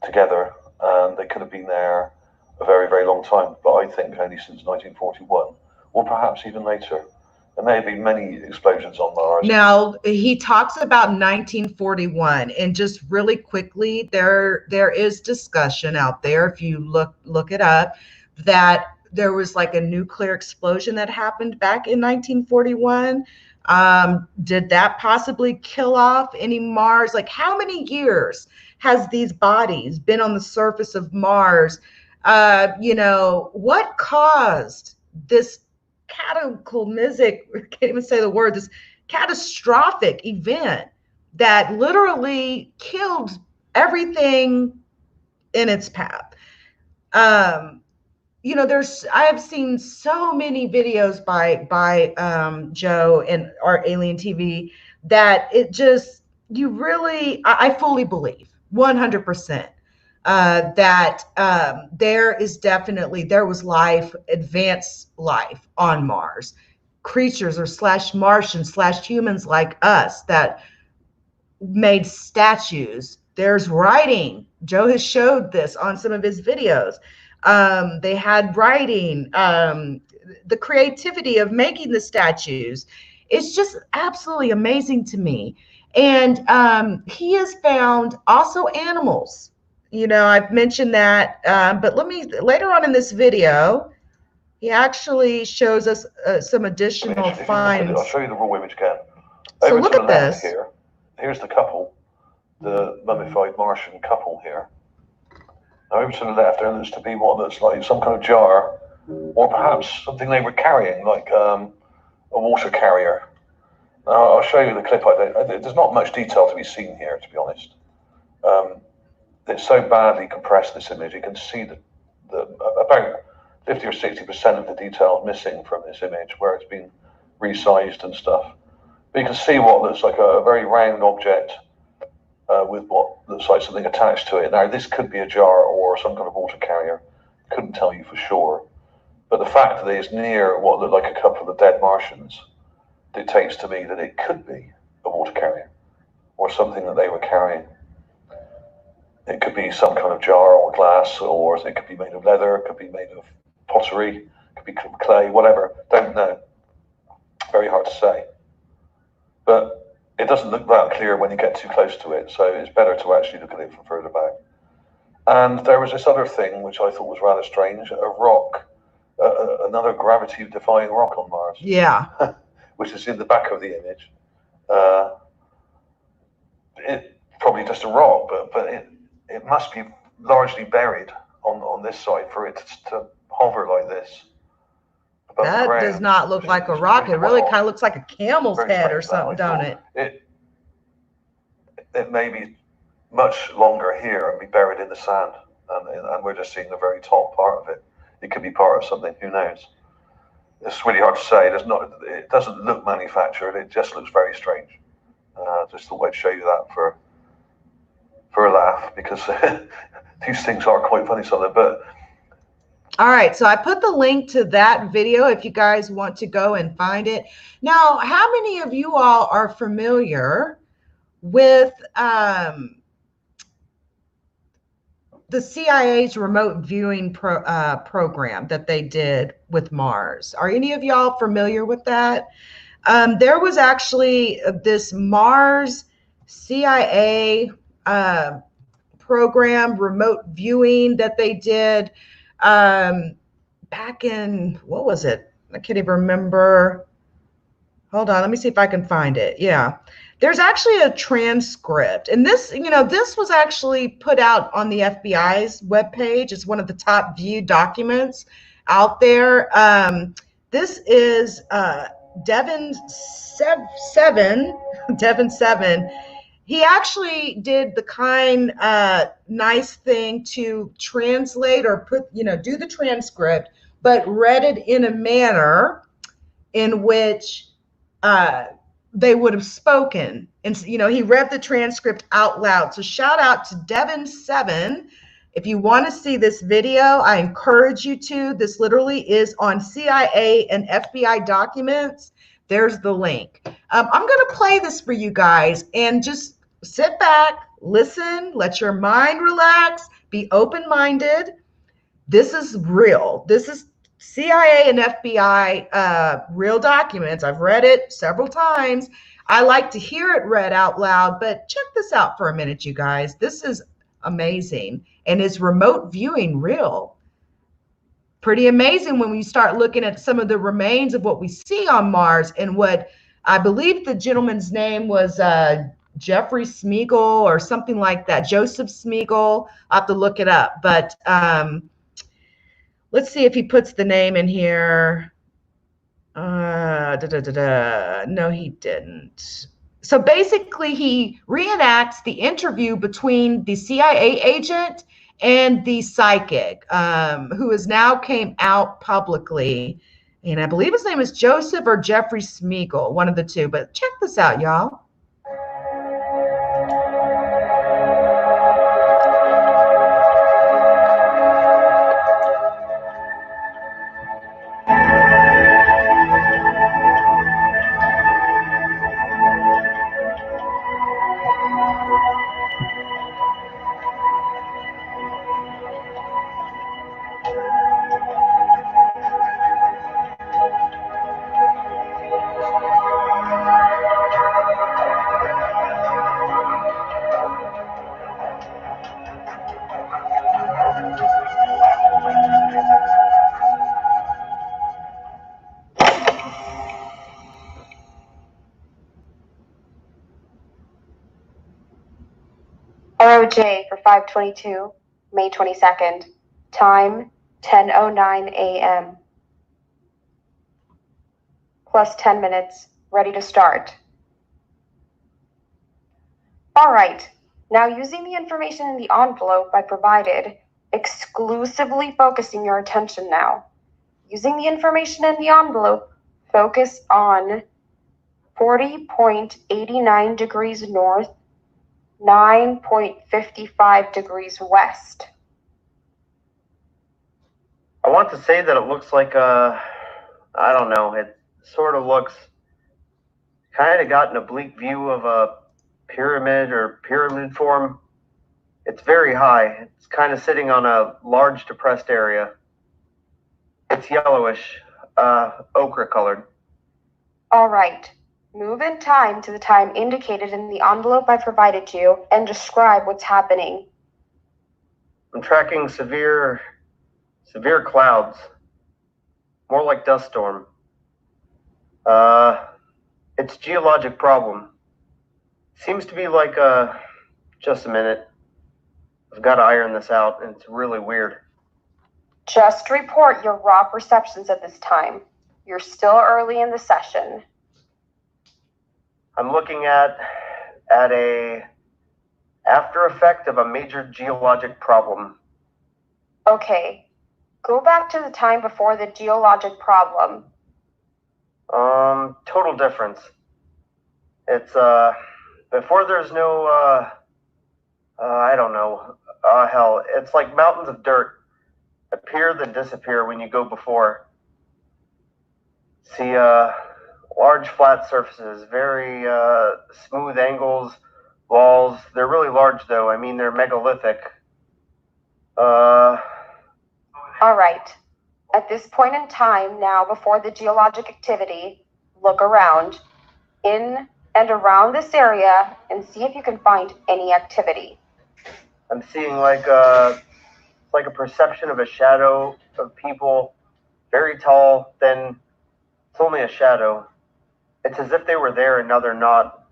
together, and they could have been there a very long time, but I think only since 1941, or perhaps even later. There may have been many explosions on Mars. Now, he talks about 1941, and just really quickly, there is discussion out there, if you look it up, that there was like a nuclear explosion that happened back in 1941. Did that possibly kill off any Mars? Like, how many years has these bodies been on the surface of Mars? What caused this cataclysmic, I can't even say the word, this catastrophic event that literally killed everything in its path? I have seen so many videos by Joe and ArtAlienTV that it just, I fully believe 100% that there was life, advanced life on Mars, creatures or /Martians/humans like us that made statues. There's writing. Joe has showed this on some of his videos. They had writing, the creativity of making the statues. It's just absolutely amazing to me. And he has found also animals. I've mentioned that, but later on in this video, he actually shows us some additional finds. I'll show you the raw image again. So look at this. Here's the couple, the mummified Martian couple here. Now over to the left, there looks to be what looks like some kind of jar, or perhaps something they were carrying, like a water carrier. Now I'll show you the clip. There's not much detail to be seen here, to be honest. It's so badly compressed, this image. You can see that about 50 or 60% of the detail missing from this image, where it's been resized and stuff. But you can see what looks like a very round object with what looks like something attached to it. Now, this could be a jar or some kind of water carrier. Couldn't tell you for sure. But the fact that it's near what looked like a couple of dead Martians dictates to me that it could be a water carrier or something that they were carrying. It could be some kind of jar or glass, or it could be made of leather, it could be made of pottery, it could be clay, whatever. Don't know. Very hard to say. But it doesn't look that clear when you get too close to it, so it's better to actually look at it from further back. And there was this other thing which I thought was rather strange, a rock, another gravity-defying rock on Mars. Yeah. Which is in the back of the image. It's probably just a rock, but it must be largely buried on this side for it to hover like this. That does not look like a rock. It really kind of looks like a camel's head or something, don't it? It may be much longer here and be buried in the sand, and we're just seeing the very top part of it. It could be part of something. Who knows? It's really hard to say. It doesn't look manufactured. It just looks very strange. Just thought I'd show you that for a laugh, because these things are quite funny, some of them. But all right, so I put the link to that video if you guys want to go and find it. Now, how many of you all are familiar with the CIA's remote viewing program that they did with Mars? Are any of y'all familiar with that? There was actually this Mars CIA program, remote viewing, that they did back in, what was it? I can't even remember. Hold on, let me see if I can find it. Yeah, there's actually a transcript, and this, this was actually put out on the FBI's webpage. It's one of the top viewed documents out there. This is Devin 7. Devin 7. He actually did the nice thing to translate or do the transcript, but read it in a manner in which they would have spoken. And, he read the transcript out loud. So shout out to Devin 7. If you want to see this video, I encourage you to. This literally is on CIA and FBI documents. There's the link. I'm going to play this for you guys, and just sit back, listen, let your mind relax, be open-minded. This is real. This is CIA and FBI real documents. I've read it several times. I like to hear it read out loud, but check this out for a minute, you guys. This is amazing. And is remote viewing real? Pretty amazing when we start looking at some of the remains of what we see on Mars, and what I believe the gentleman's name was Jeffrey Smeagol or something like that. Joseph Smeagol. I'll have to look it up. But let's see if he puts the name in here. No, he didn't. So basically, he reenacts the interview between the CIA agent and the psychic, who has now came out publicly. And I believe his name is Joseph or Jeffrey Smeagol, one of the two. But check this out, y'all. ROJ for 5/22, May 22nd. Time 10:09 a.m. Plus 10 minutes. Ready to start. All right. Now, using the information in the envelope I provided, exclusively focusing your attention now. Using the information in the envelope, focus on 40.89 degrees north, 9.55 degrees west. I want to say that it looks like I don't know, it sort of looks kind of got an oblique view of a pyramid or pyramid form. It's very high. It's kind of sitting on a large depressed area. It's yellowish, ochre colored. All right. Move in time to the time indicated in the envelope I provided you and describe what's happening. I'm tracking severe clouds, more like dust storm. It's geologic problem. Seems to be like just a minute. I've got to iron this out, and it's really weird. Just report your raw perceptions at this time. You're still early in the session. I'm looking at a after effect of a major geologic problem. Okay. Go back to the time before the geologic problem. Total difference. It's before there's no I don't know. Hell, it's like mountains of dirt appear then disappear when you go before. See large flat surfaces, very smooth angles, walls. They're really large though. I mean, they're megalithic. All right. At this point in time now, before the geologic activity, look around in and around this area and see if you can find any activity. I'm seeing like a perception of a shadow of people, very tall, then it's only a shadow. It's as if they were there and now they're not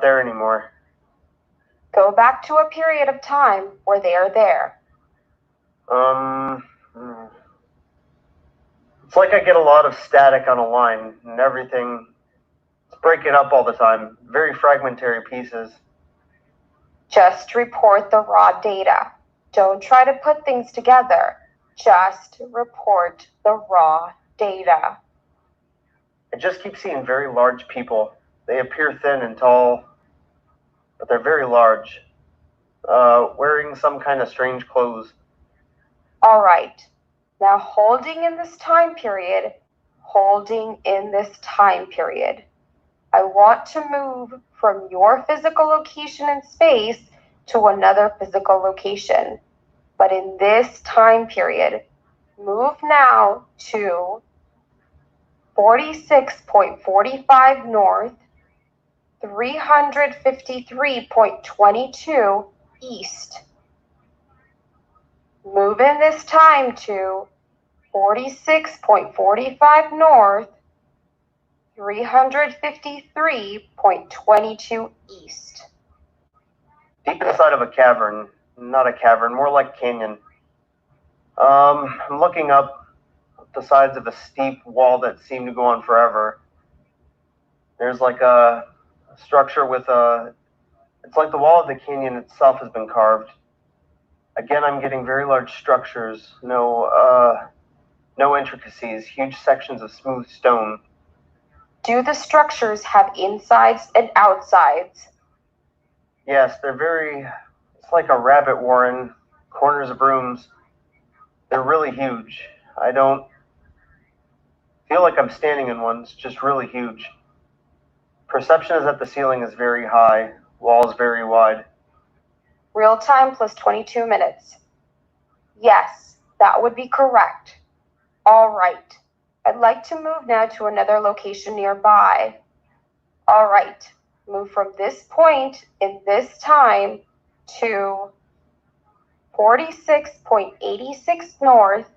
there anymore. Go back to a period of time where they are there. It's like I get a lot of static on a line and everything. It's breaking up all the time. Very fragmentary pieces. Just report the raw data. Don't try to put things together. Just report the raw data. I just keep seeing very large people. They appear thin and tall, but they're very large. Wearing some kind of strange clothes. All right. Now holding in this time period, I want to move from your physical location in space to another physical location. But in this time period, move now to 46.45 north, 353.22 east. Move in this time to 46.45 north, 353.22 east. Deep inside of a cavern, not a cavern, more like canyon. I'm looking up the sides of a steep wall that seemed to go on forever. There's like a structure with it's like the wall of the canyon itself has been carved. Again, I'm getting very large structures, no intricacies, huge sections of smooth stone. Do the structures have insides and outsides? Yes, it's like a rabbit warren, corners of rooms. They're really huge. I don't feel like I'm standing in one. It's just really huge. Perception is that the ceiling is very high, walls very wide. Real time plus 22 minutes. Yes, that would be correct. All right. I'd like to move now to another location nearby. All right. Move from this point in this time to 46.86 north,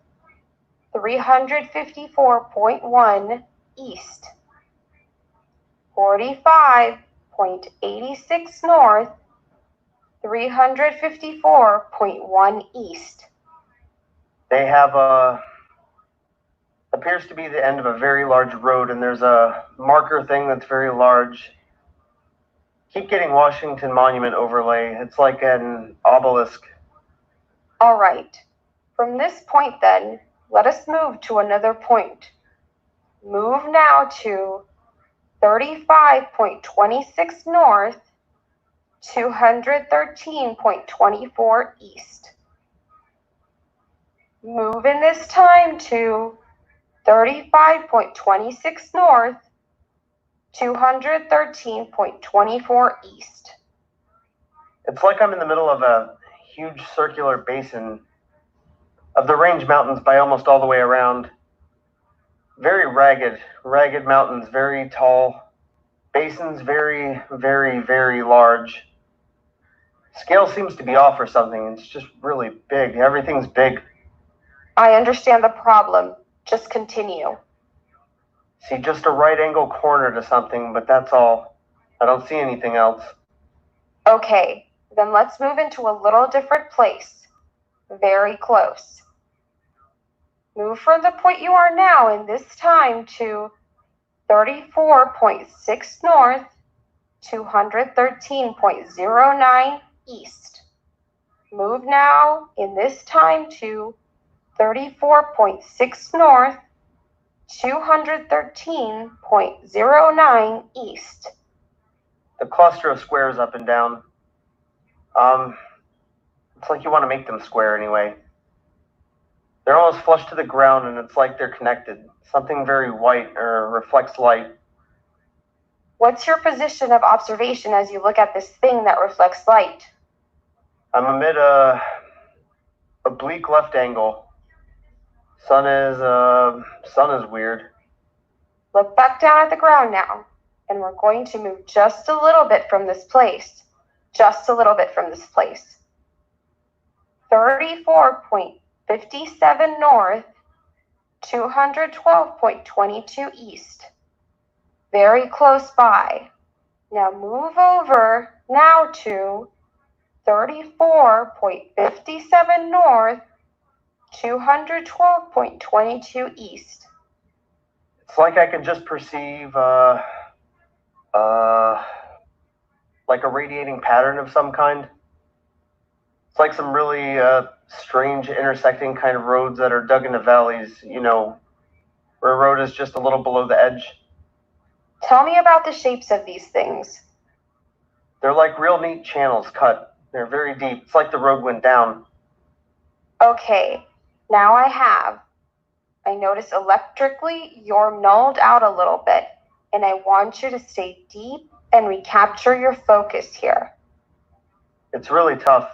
354.1 east. 45.86 north, 354.1 east. They have appears to be the end of a very large road, and there's a marker thing that's very large. Keep getting Washington Monument overlay. It's like an obelisk. All right. From this point then, let us move to another point. Move now to 35.26 north, 213.24 east. Move in this time to 35.26 north, 213.24 east. It's like I'm in the middle of a huge circular basin of the range mountains by almost all the way around. Very ragged mountains, very tall. Basins very, very, very large. Scale seems to be off or something. It's just really big. Everything's big. I understand the problem. Just continue. See just a right angle corner to something, but that's all. I don't see anything else. Okay, then let's move into a little different place. Very close. Move from the point you are now in this time to 34.6 north, 213.09 east. Move now in this time to 34.6 north, 213.09 east. The cluster of squares up and down. It's like you want to make them square anyway. They're almost flush to the ground and it's like they're connected. Something very white or reflects light. What's your position of observation as you look at this thing that reflects light? I'm amid a bleak left angle. Sun is weird. Look back down at the ground now, and we're going to move just a little bit from this place. Just a little bit from this place. 34.57 north, 212.22 east. Very close by. Now move over now to 34.57 north, 212.22 east. It's like I can just perceive like a radiating pattern of some kind. It's like some really strange intersecting kind of roads that are dug into valleys, you know, where a road is just a little below the edge. Tell me about the shapes of these things. They're like real neat channels cut. They're very deep. It's like the road went down. Okay, now I notice electrically you're nulled out a little bit, and I want you to stay deep and recapture your focus here. It's really tough.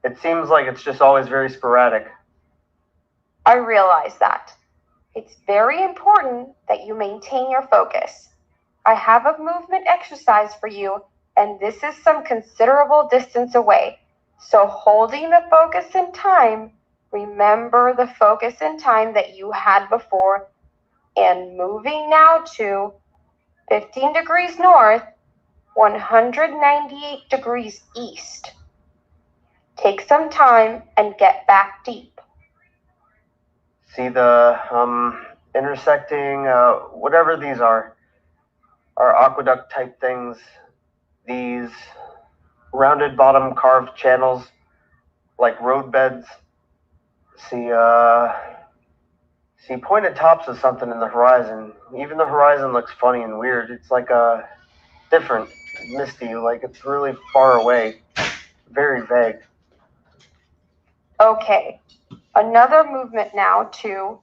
It seems like it's just always very sporadic. I realize that. It's very important that you maintain your focus. I have a movement exercise for you, and this is some considerable distance away. So holding the focus in time, remember the focus in time that you had before, and moving now to 15 degrees north, 198 degrees east. Take some time and get back deep. See the intersecting, whatever these are aqueduct type things. These rounded bottom carved channels, like road beds. See pointed tops of something in the horizon. Even the horizon looks funny and weird. It's like different, misty, like it's really far away, very vague. Okay, another movement now to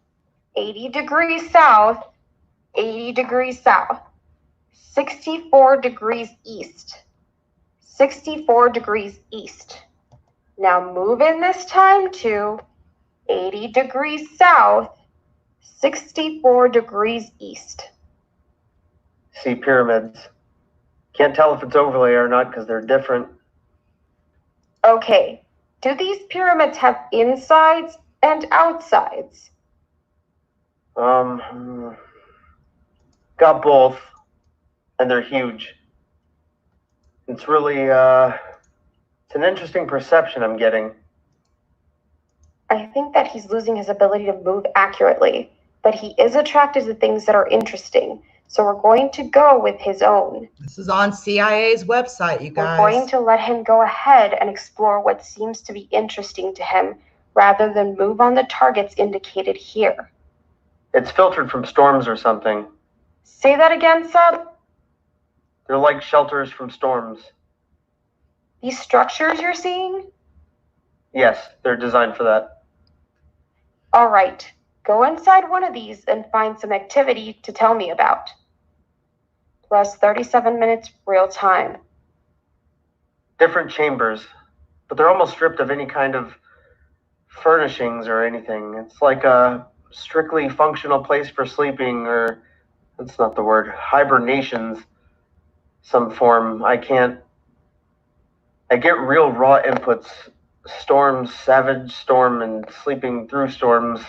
80 degrees south, 80 degrees south, 64 degrees east, 64 degrees east. Now move in this time to 80 degrees south, 64 degrees east. See pyramids. Can't tell if it's overlay or not because they're different. Okay, do these pyramids have insides and outsides? Got both, and they're huge. It's really, it's an interesting perception I'm getting. I think that he's losing his ability to move accurately, but he is attracted to things that are interesting. So we're going to go with his own. This is on CIA's website, you guys. We're going to let him go ahead and explore what seems to be interesting to him, rather than move on the targets indicated here. It's filtered from storms or something. Say that again, Sub? They're like shelters from storms. These structures you're seeing? Yes, they're designed for that. All right, go inside one of these and find some activity to tell me about. Plus 37 minutes real time. Different chambers, but they're almost stripped of any kind of furnishings or anything. It's like a strictly functional place for sleeping, or that's not the word, hibernations, some form. I get real raw inputs. Storms, savage storm, and sleeping through storms.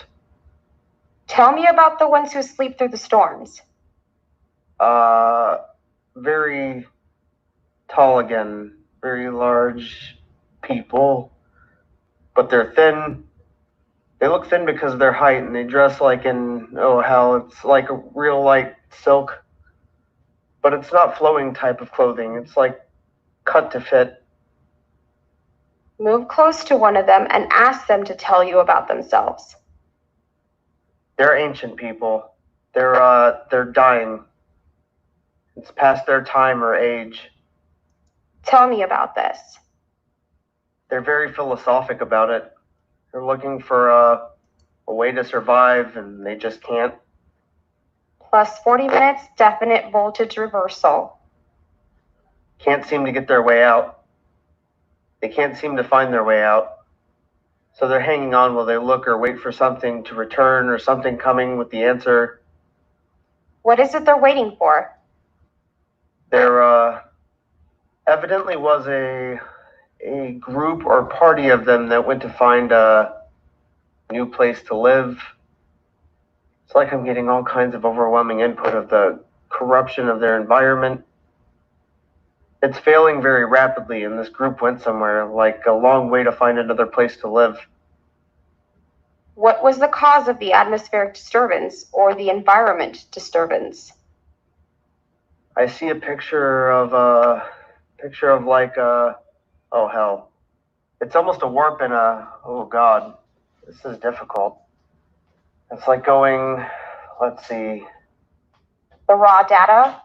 Tell me about the ones who sleep through the storms. Very tall again, very large people, but they're thin. They look thin because of their height, and they dress like oh hell, it's like a real light silk, but it's not flowing type of clothing. It's like cut to fit. Move close to one of them and ask them to tell you about themselves. They're ancient people. They're dying. It's past their time or age. Tell me about this. They're very philosophic about it. They're looking for a way to survive, and they just can't. Plus 40 minutes, definite voltage reversal. Can't seem to get their way out. They can't seem to find their way out. So they're hanging on while they look or wait for something to return or something coming with the answer. What is it they're waiting for? There evidently was a group or party of them that went to find a new place to live. It's like I'm getting all kinds of overwhelming input of the corruption of their environment. It's failing very rapidly, and this group went somewhere, like a long way to find another place to live. What was the cause of the atmospheric disturbance or the environment disturbance? I see a picture of like oh hell. It's almost a warp and oh god, this is difficult. It's like going, let's see. The raw data?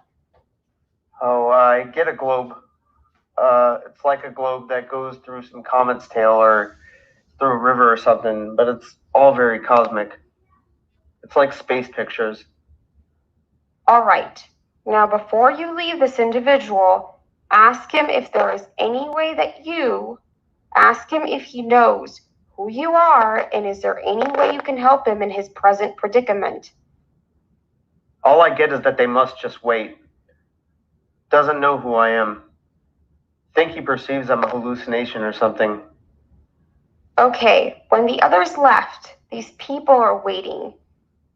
Oh, I get a globe. It's like a globe that goes through some comet's tail or through a river or something, but it's all very cosmic. It's like space pictures. All right. Now, before you leave this individual, ask him if there is any way that ask him if he knows who you are, and is there any way you can help him in his present predicament? All I get is that they must just wait. Doesn't know who I am. Think he perceives I'm a hallucination or something. Okay, when the others left, these people are waiting.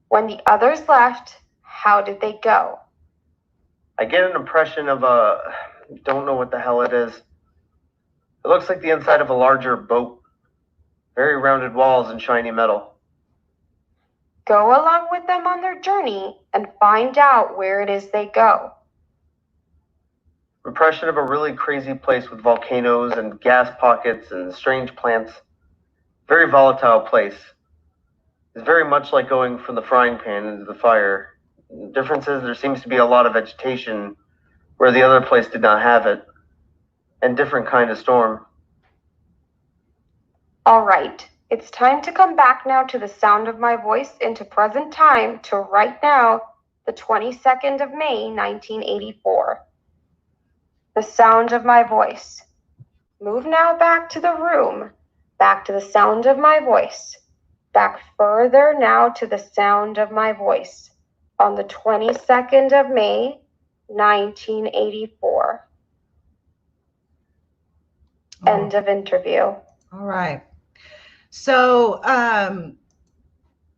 When the others left, how did they go? I get an impression of don't know what the hell it is. It looks like the inside of a larger boat. Very rounded walls and shiny metal. Go along with them on their journey and find out where it is they go. Impression of a really crazy place with volcanoes and gas pockets and strange plants. Very volatile place. It's very much like going from the frying pan into the fire. The difference is there seems to be a lot of vegetation where the other place did not have it. And different kind of storm. All right, it's time to come back now to the sound of my voice into present time to right now, the 22nd of May, 1984. The sound of my voice. Move now back to the room, back to the sound of my voice, back further now to the sound of my voice on the 22nd of May, 1984. End of interview. All right. So,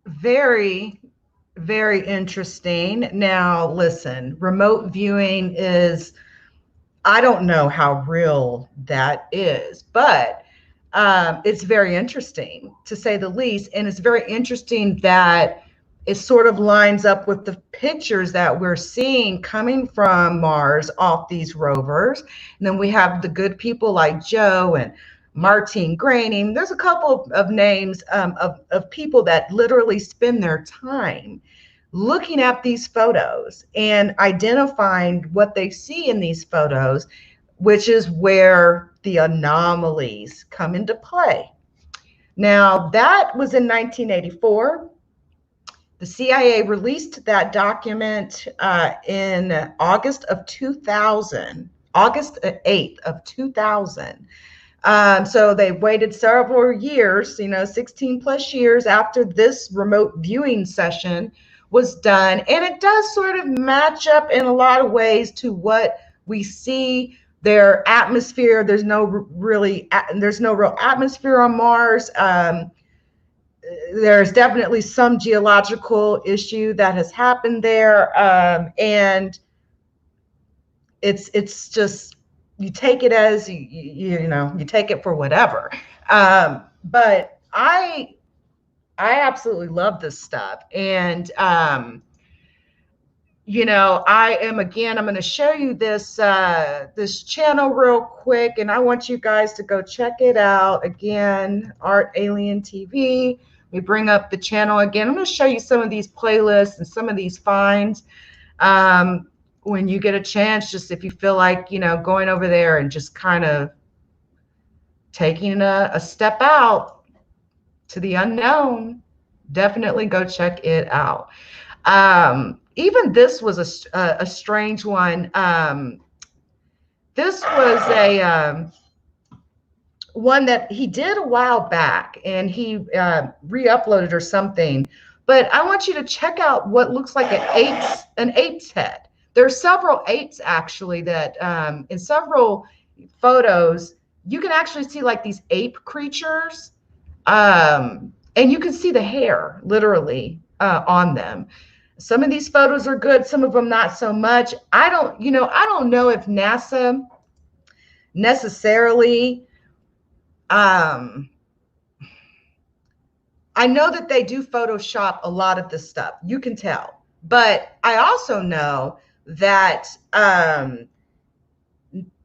very, very interesting. Now, listen, remote viewing is, I don't know how real that is, but it's very interesting to say the least. And it's very interesting that it sort of lines up with the pictures that we're seeing coming from Mars off these rovers. And then we have the good people like Joe and Martine Graining. There's a couple of names of people that literally spend their time looking at these photos and identifying what they see in these photos which is where the anomalies come into play. Now, that was in 1984. The CIA released that document in August of 2000, August 8th of 2000. So they waited several years, 16 plus years after this remote viewing session was done. And it does sort of match up in a lot of ways to what we see. Their atmosphere, there's no real atmosphere on Mars. There's definitely some geological issue that has happened there. And it's just, you take it as you take it for whatever. But I absolutely love this stuff. And I'm going to show you this this channel real quick, and I want you guys to go check it out. Again, ArtAlienTV. We bring up the channel again. I'm going to show you some of these playlists and some of these finds. When you get a chance, just if you feel like, going over there and just kind of taking a step out to the unknown, definitely go check it out. Even this was a strange one. This was a one that he did a while back, and he re-uploaded or something. But I want you to check out what looks like an ape's head. There are several apes actually that in several photos you can actually see like these ape creatures, and you can see the hair literally on them. Some of these photos are good, some of them not so much. I don't know if NASA necessarily, I know that they do Photoshop a lot of this stuff, you can tell. But I also know that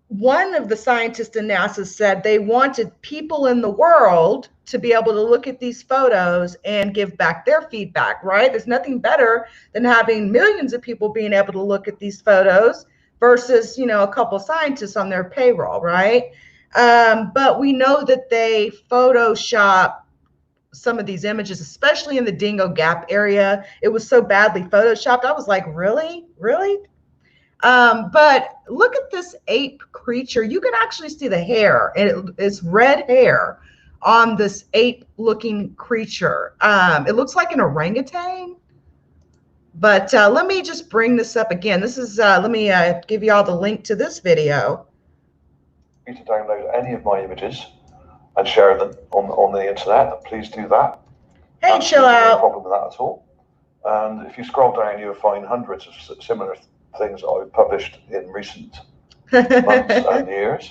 one of the scientists in NASA said they wanted people in the world to be able to look at these photos and give back their feedback, right? There's nothing better than having millions of people being able to look at these photos versus, a couple scientists on their payroll, right? But we know that they Photoshop some of these images, especially in the Dingo Gap area. It was so badly Photoshopped. I was like, really? Really? But look at this ape creature. You can actually see the hair, and it's red hair on this ape looking creature. It looks like an orangutan. But let me just bring this up again. This is, let me give you all the link to this video. To download any of my images and share them on the internet, please do that. Hey, chill out. No problem with that at all. And if you scroll down, you'll find hundreds of similar things that I've published in recent months and years.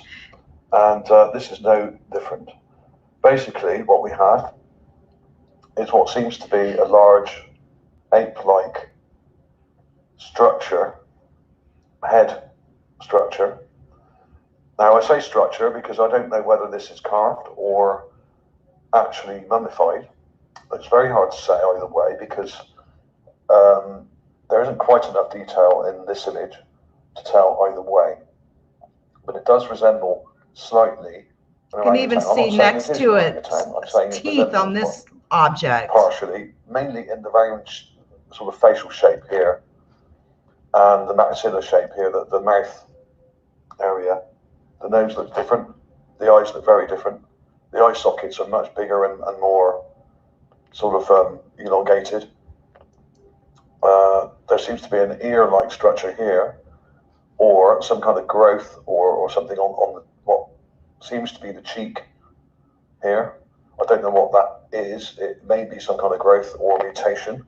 And this is no different. Basically, what we have is what seems to be a large ape-like structure, head structure. Now, I say structure because I don't know whether this is carved or actually mummified. It's very hard to say either way because there isn't quite enough detail in this image to tell either way. But it does resemble slightly. You can even see next to it teeth on this object. Partially, mainly in the round sort of facial shape here and the maxilla shape here, the mouth area. The nose looks different. The eyes look very different. The eye sockets are much bigger and more sort of elongated. There seems to be an ear-like structure here, or some kind of growth or something on what seems to be the cheek here. I don't know what that is. It may be some kind of growth or mutation.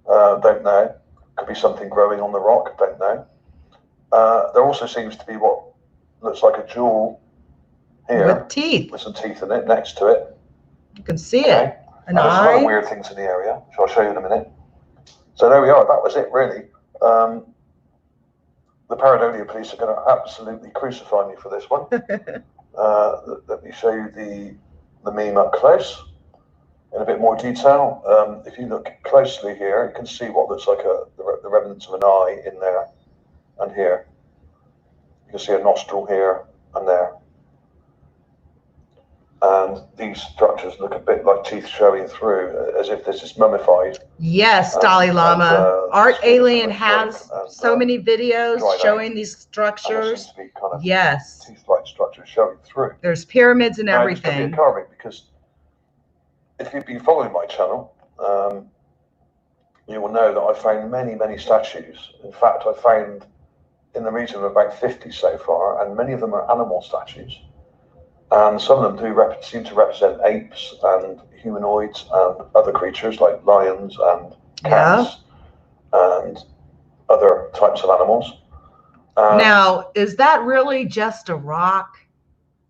Don't know. Could be something growing on the rock. Don't know. There also seems to be what looks like a jewel here with teeth, with some teeth in it next to it. You can see it. An eye. There's some other weird things in the area, which I'll show you in a minute. So there we are. That was it, really. The Pareidolia police are going to absolutely crucify me for this one. Let me show you the meme up close in a bit more detail. If you look closely here, you can see what looks like the remnants of an eye in there and here. You can see a nostril here and there. And these structures look a bit like teeth showing through, as if this is mummified. Yes, Dalai Lama. ArtAlien has so many videos showing these structures. To be kind of yes. teeth-like structures showing through. There's pyramids and everything. This could be a carving, because if you've been following my channel, you will know that I found many, many statues. In fact, I found in the region of about 50 so far, and many of them are animal statues. And some of them do seem to represent apes and humanoids and other creatures like lions and cats and other types of animals. Now, is that really just a rock?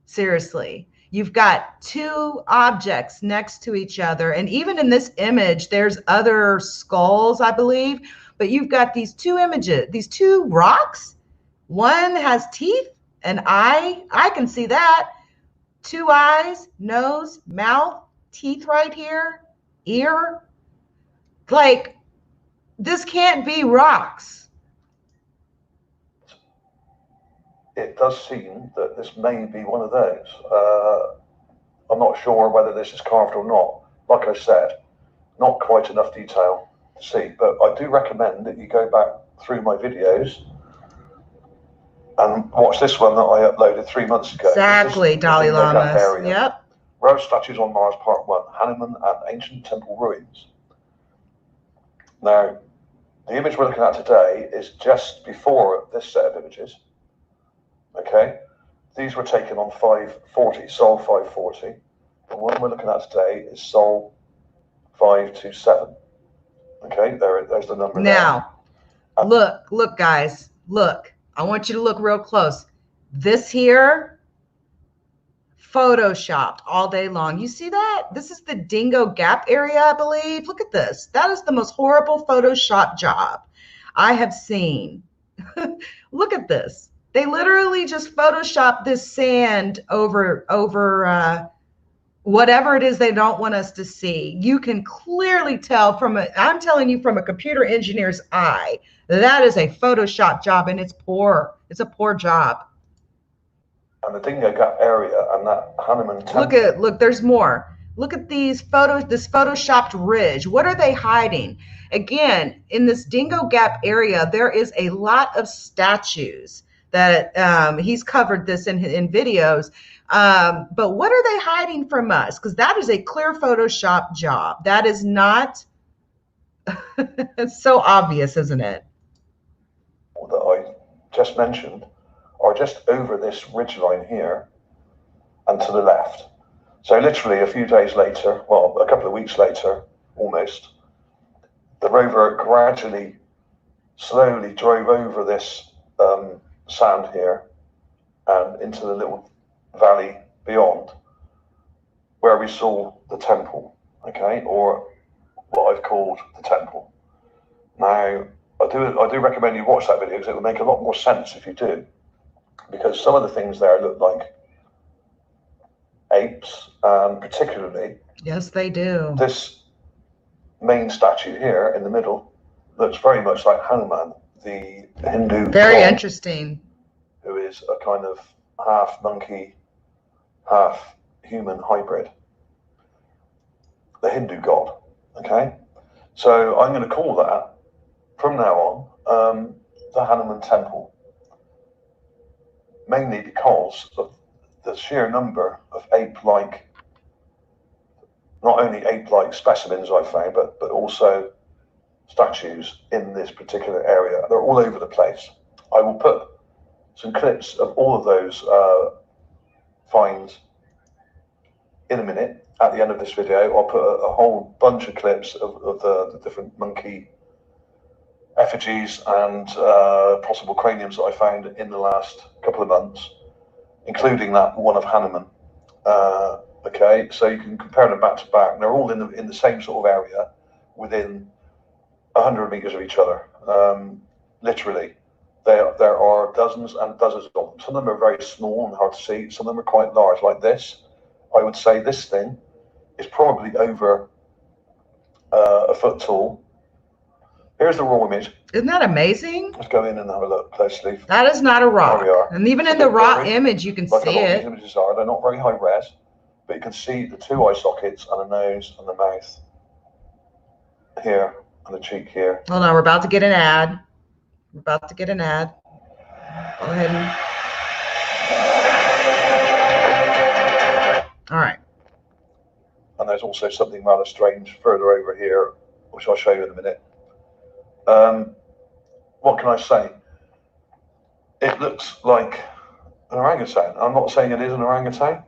Seriously, you've got two objects next to each other. And even in this image, there's other skulls, I believe. But you've got these two images, these two rocks. One has teeth, an eye. I can see that. Two eyes, nose, mouth, teeth right here, ear. Like, this can't be rocks. It does seem that this may be one of those. I'm not sure whether this is carved or not. Like I said, not quite enough detail to see, but I do recommend that you go back through my videos and watch this one that I uploaded 3 months ago. Exactly, Dalai Lama. Yep. Rare Statues on Mars, Part 1, Hanuman and Ancient Temple Ruins. Now, the image we're looking at today is just before this set of images. Okay, these were taken on 540, Sol 540. The one we're looking at today is Sol 527. Okay, there's the number. Now, look, guys, look. I want you to look real close. This here, photoshopped all day long. You see that? This is the Dingo Gap area, I believe. Look at this. That is the most horrible Photoshop job I have seen. Look at this. They literally just photoshopped this sand over whatever it is they don't want us to see. You can clearly tell I'm telling you from a computer engineer's eye, that is a Photoshop job, and it's poor. It's a poor job. And the Dingo Gap area and that Hanuman temple. Look, there's more. Look at these photos, this photoshopped ridge. What are they hiding? Again, in this Dingo Gap area, there is a lot of statues that he's covered this in videos. But what are they hiding from us? Because that is a clear Photoshop job. That is not it's so obvious, isn't it? That I just mentioned are just over this ridgeline here and to the left. So literally a few days later, well, a couple of weeks later, almost, the rover gradually, slowly drove over this sand here and into the little valley beyond where we saw the temple, okay, or what I've called the temple. Now, I do recommend you watch that video because it will make a lot more sense if you do, because some of the things there look like apes, and particularly, yes, they do. This main statue here in the middle looks very much like Hanuman, the Hindu very god, interesting, who is a kind of half monkey, half human hybrid. The Hindu god. Okay, so I'm going to call that from now on the Hanuman Temple, mainly because of the sheer number of ape-like, not only ape-like specimens I found, but also statues in this particular area. They're all over the place. I will put some clips of all of those finds in a minute. At the end of this video, I'll put a whole bunch of clips of the different monkey effigies and possible craniums that I found in the last couple of months, including that one of Hanuman. Okay, so you can compare them back to back. And they're all in the same sort of area, within 100 meters of each other. Literally, there are dozens and dozens of them. Some of them are very small and hard to see. Some of them are quite large, like this. I would say this thing is probably over a foot tall, Here's the raw image. Isn't that amazing? Let's go in and have a look closely. That is not a rock. There we are. And even It's in a the bit raw blurry, image, you can like see a lot of it. these images are. They're not very high res, but you can see the two eye sockets and the nose and the mouth here and the cheek here. Hold on, we're about to get an ad. We're about to get an ad. Go ahead and... All right. And there's also something rather strange further over here, which I'll show you in a minute. What can I say? It looks like an orangutan. I'm not saying it is an orangutan.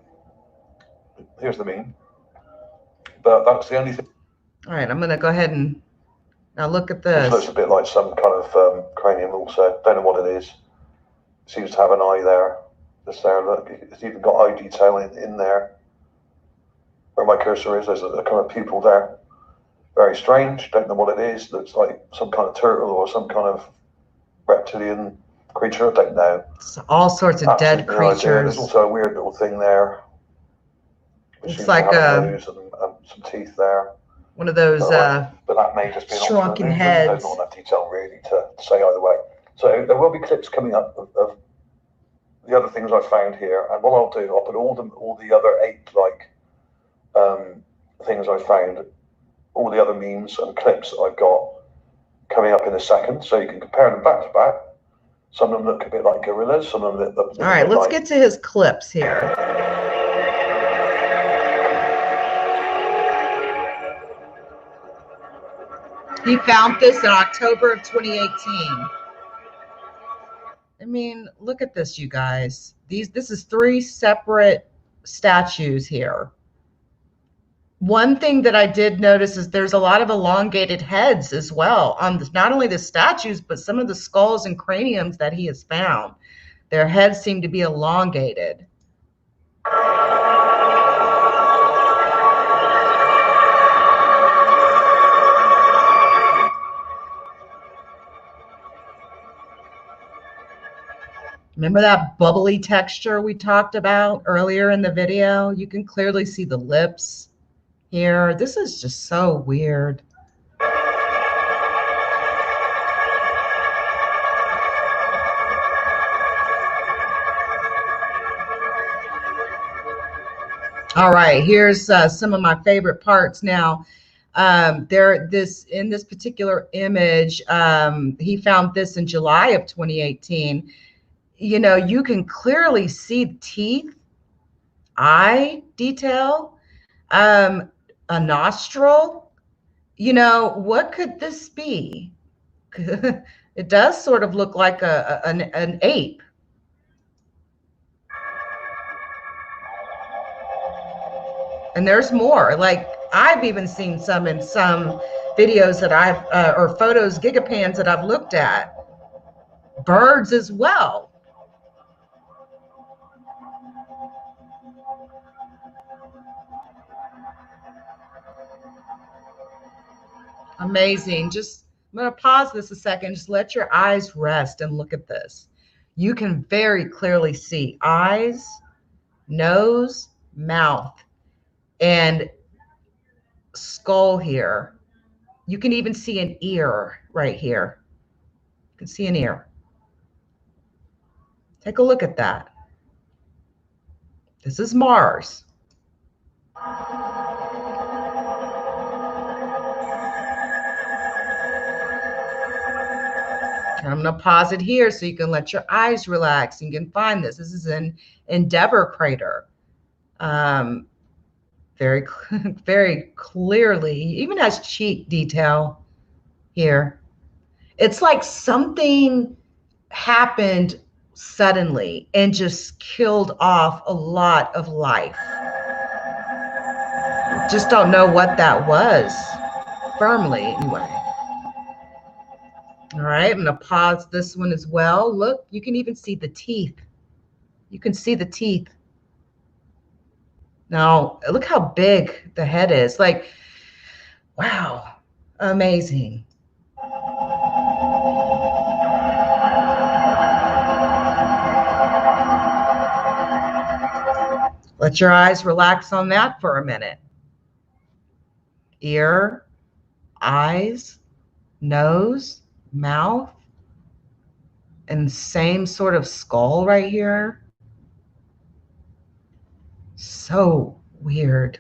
Here's the meme. But that's the only thing. All right, I'm going to go ahead and now look at It this. looks a bit like some kind of cranium also. Don't know what it is. Seems to have an eye there. Just there, look. It's even got eye detail in there. Where my cursor is, there's a kind of pupil there. Very strange. Don't know what it is. Looks like some kind of turtle or some kind of reptilian creature. I don't know. It's all sorts of dead Absolutely no idea. creatures. There's also a weird little thing there. Which It's seems like to have a nose and some teeth there. one of those But that may just be an shrunken obscure heads. There's not enough detail really to say either way. So there will be clips coming up of the other things I found here, and what I'll do, I'll put all the other ape-like things I found, all the other memes and clips I've got coming up in a second, so you can compare them back to back. Some of them look a bit like gorillas, some of them look all right, let's get to his clips here. He found this in October of 2018. I mean, look at this, you guys. This is 3 separate statues here. One thing that I did notice is there's a lot of elongated heads as well on not only the statues, but some of the skulls and craniums that he has found. Their heads seem to be elongated. Remember that bubbly texture we talked about earlier in the video? You can clearly see the lips here. This is just so weird. All right, here's some of my favorite parts now. In this particular image, he found this in July of 2018. You know, you can clearly see teeth, eye detail, a nostril. You know, what could this be? It does sort of look like an ape. And there's more. Like, I've even seen some in some videos that I've, or photos, gigapans that I've looked at. Birds as well. Amazing. Just, I'm going to pause this a second. Just let your eyes rest and look at this. You can very clearly see eyes, nose, mouth, and skull here. You can even see an ear right here. You can see an ear. Take a look at that. This is Mars. I'm going to pause it here so you can let your eyes relax and you can find this. This is in Endeavor crater. Very, very clearly, even has cheek detail here. It's like something happened suddenly and just killed off a lot of life. Just don't know what that was firmly anyway. All right, I'm going to pause this one as well. Look, you can even see the teeth. You can see the teeth. Now, look how big the head is. Like, wow, amazing. Let your eyes relax on that for a minute. Ear, eyes, nose, mouth, and same sort of skull right here. So weird.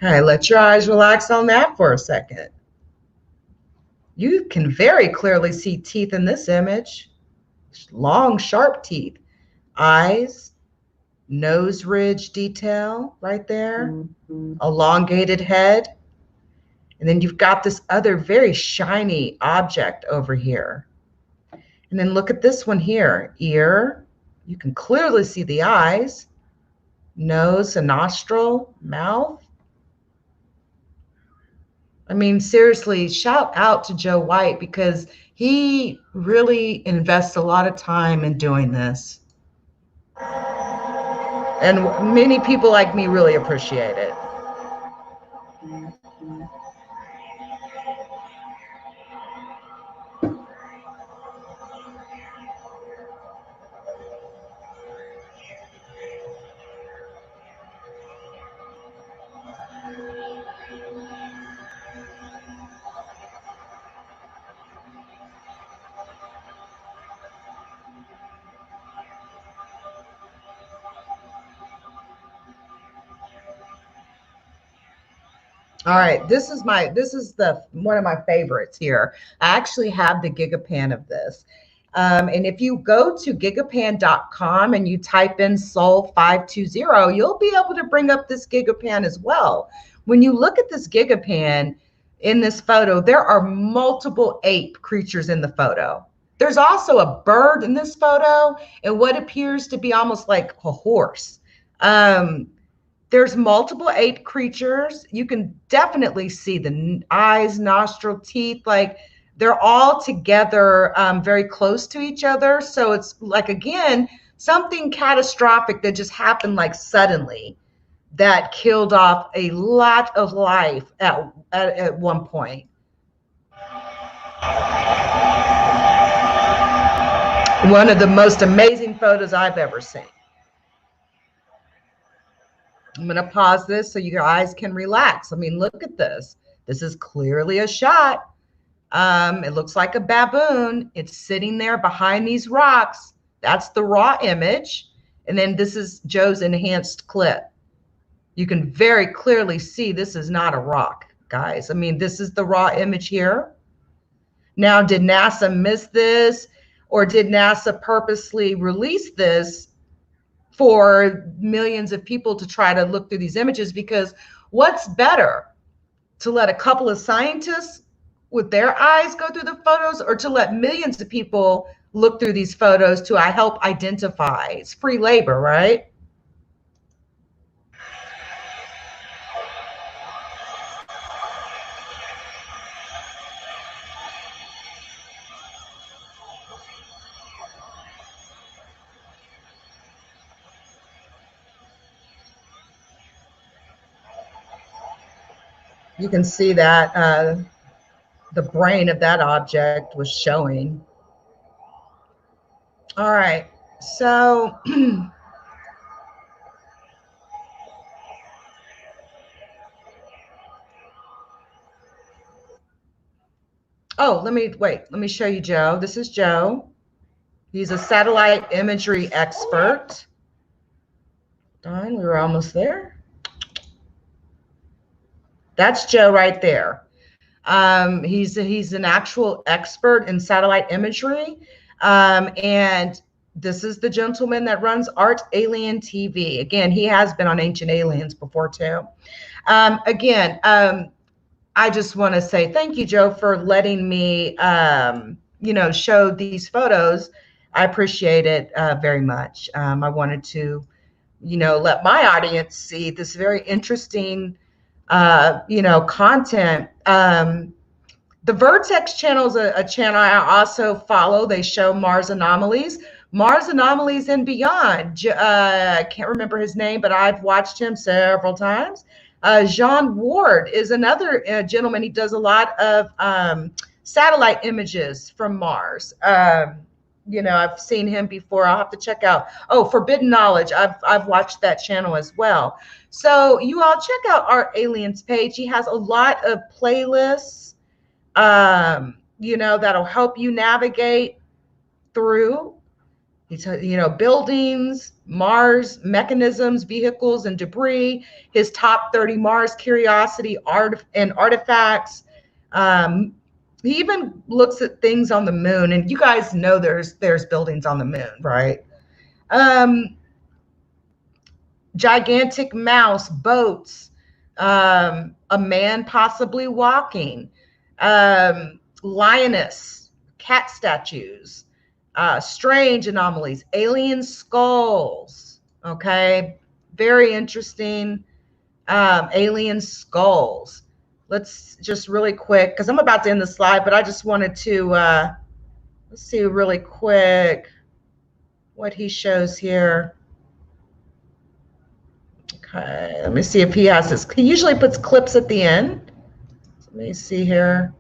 Okay, let your eyes relax on that for a second. You can very clearly see teeth in this image. Long, sharp teeth. Eyes, nose ridge detail right there. Elongated head. And then you've got this other very shiny object over here. And then look at this one here. Ear. You can clearly see the eyes. Nose and nostril, mouth. I mean, seriously, shout out to Joe White because he really invests a lot of time in doing this. And many people like me really appreciate it. All right, this is one of my favorites here. I actually have the gigapan of this. And if you go to gigapan.com and you type in Soul 520, you'll be able to bring up this gigapan as well. When you look at this gigapan in this photo, there are multiple ape creatures in the photo. There's also a bird in this photo and what appears to be almost like a horse. There's multiple ape creatures. You can definitely see the eyes, nostril, teeth, like they're all together very close to each other. So it's like, again, something catastrophic that just happened like suddenly that killed off a lot of life at one point. One of the most amazing photos I've ever seen. I'm going to pause this so your eyes can relax. I mean, look at this. This is clearly a shot. It looks like a baboon. It's sitting there behind these rocks. That's the raw image. And then this is Joe's enhanced clip. You can very clearly see this is not a rock, guys. I mean, this is the raw image here. Now, did NASA miss this, or did NASA purposely release this for millions of people to try to look through these images? Because what's better, to let a couple of scientists with their eyes go through the photos, or to let millions of people look through these photos to help identify? It's free labor, right? You can see that the brain of that object was showing. All right, so let me show you Joe. This is Joe. He's a satellite imagery expert. Darn, we were almost there. That's Joe right there. He's an actual expert in satellite imagery. And this is the gentleman that runs ArtAlienTV. Again, he has been on Ancient Aliens before too. I just want to say thank you, Joe, for letting me, show these photos. I appreciate it very much. I wanted to, let my audience see this very interesting content. The Vertex channel is a channel I also follow. They show Mars Anomalies and Beyond. I can't remember his name, but I've watched him several times. Jean Ward is another gentleman. He does a lot of satellite images from Mars. I've seen him before. I'll have to check out. Oh, Forbidden Knowledge. I've watched that channel as well. So you all check out ArtAlien's page. He has a lot of playlists, that'll help you navigate through, buildings, Mars mechanisms, vehicles, and debris. His top 30 Mars curiosity art and artifacts. He even looks at things on the moon, and you guys know there's buildings on the moon, right? Gigantic mouse, boats, a man possibly walking, lioness, cat statues, strange anomalies, alien skulls. Okay, very interesting. Alien skulls. Let's just really quick, because I'm about to end the slide, but I just wanted to let's see really quick what he shows here. Okay, let me see if he has this. He usually puts clips at the end. Let me see here.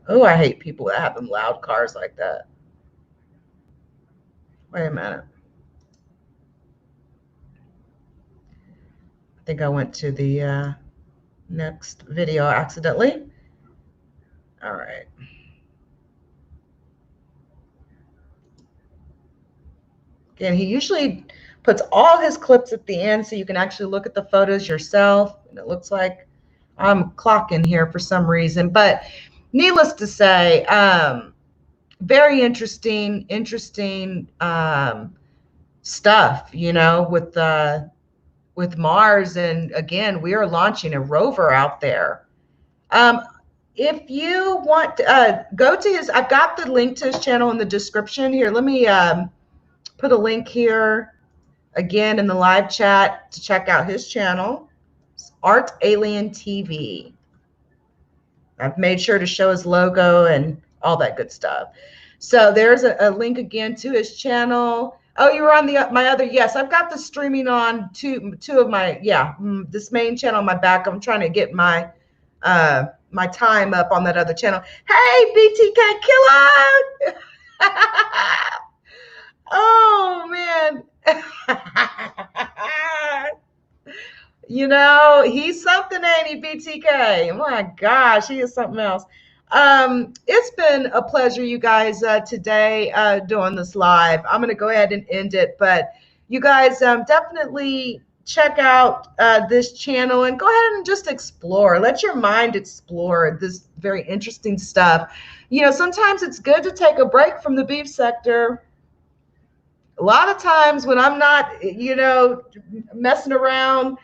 Oh, I hate people that have them loud cars like that. Wait a minute. I think I went to the next video accidentally. All right. Again, he usually puts all his clips at the end so you can actually look at the photos yourself. And it looks like I'm clocking here for some reason. But needless to say, very interesting stuff, with Mars. And again, we are launching a rover out there. If you want to go to his, I've got the link to his channel in the description here. Let me put a link here again in the live chat to check out his channel. It's ArtAlienTV. I've made sure to show his logo and all that good stuff. So there's a link again to his channel. Oh, you were on my other, yes, I've got the streaming on two of my, this main channel on my back. I'm trying to get my my time up on that other channel. Hey, BTK Killer! Oh man. He's something, ain't he, BTK? Oh my gosh, he is something else. It's been a pleasure, you guys, today doing this live. I'm going to go ahead and end it, but you guys definitely check out this channel and go ahead and just explore. Let your mind explore this very interesting stuff. Sometimes it's good to take a break from the beef sector. A lot of times when I'm not, messing around,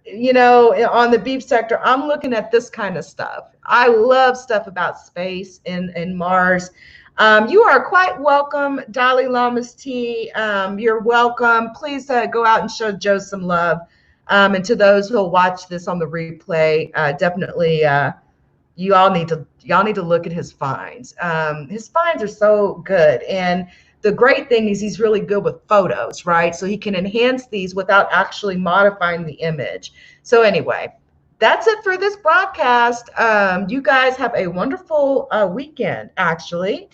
on the beef sector, I'm looking at this kind of stuff. I love stuff about space and Mars. You are quite welcome, Dalai Lama's tea. You're welcome. Please go out and show Joe some love. And to those who will watch this on the replay, definitely, y'all need to look at his finds. His finds are so good. And the great thing is he's really good with photos, right? So he can enhance these without actually modifying the image. So anyway, that's it for this broadcast. You guys have a wonderful weekend, actually.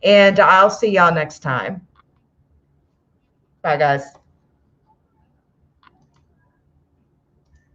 And I'll see y'all next time. Bye, guys.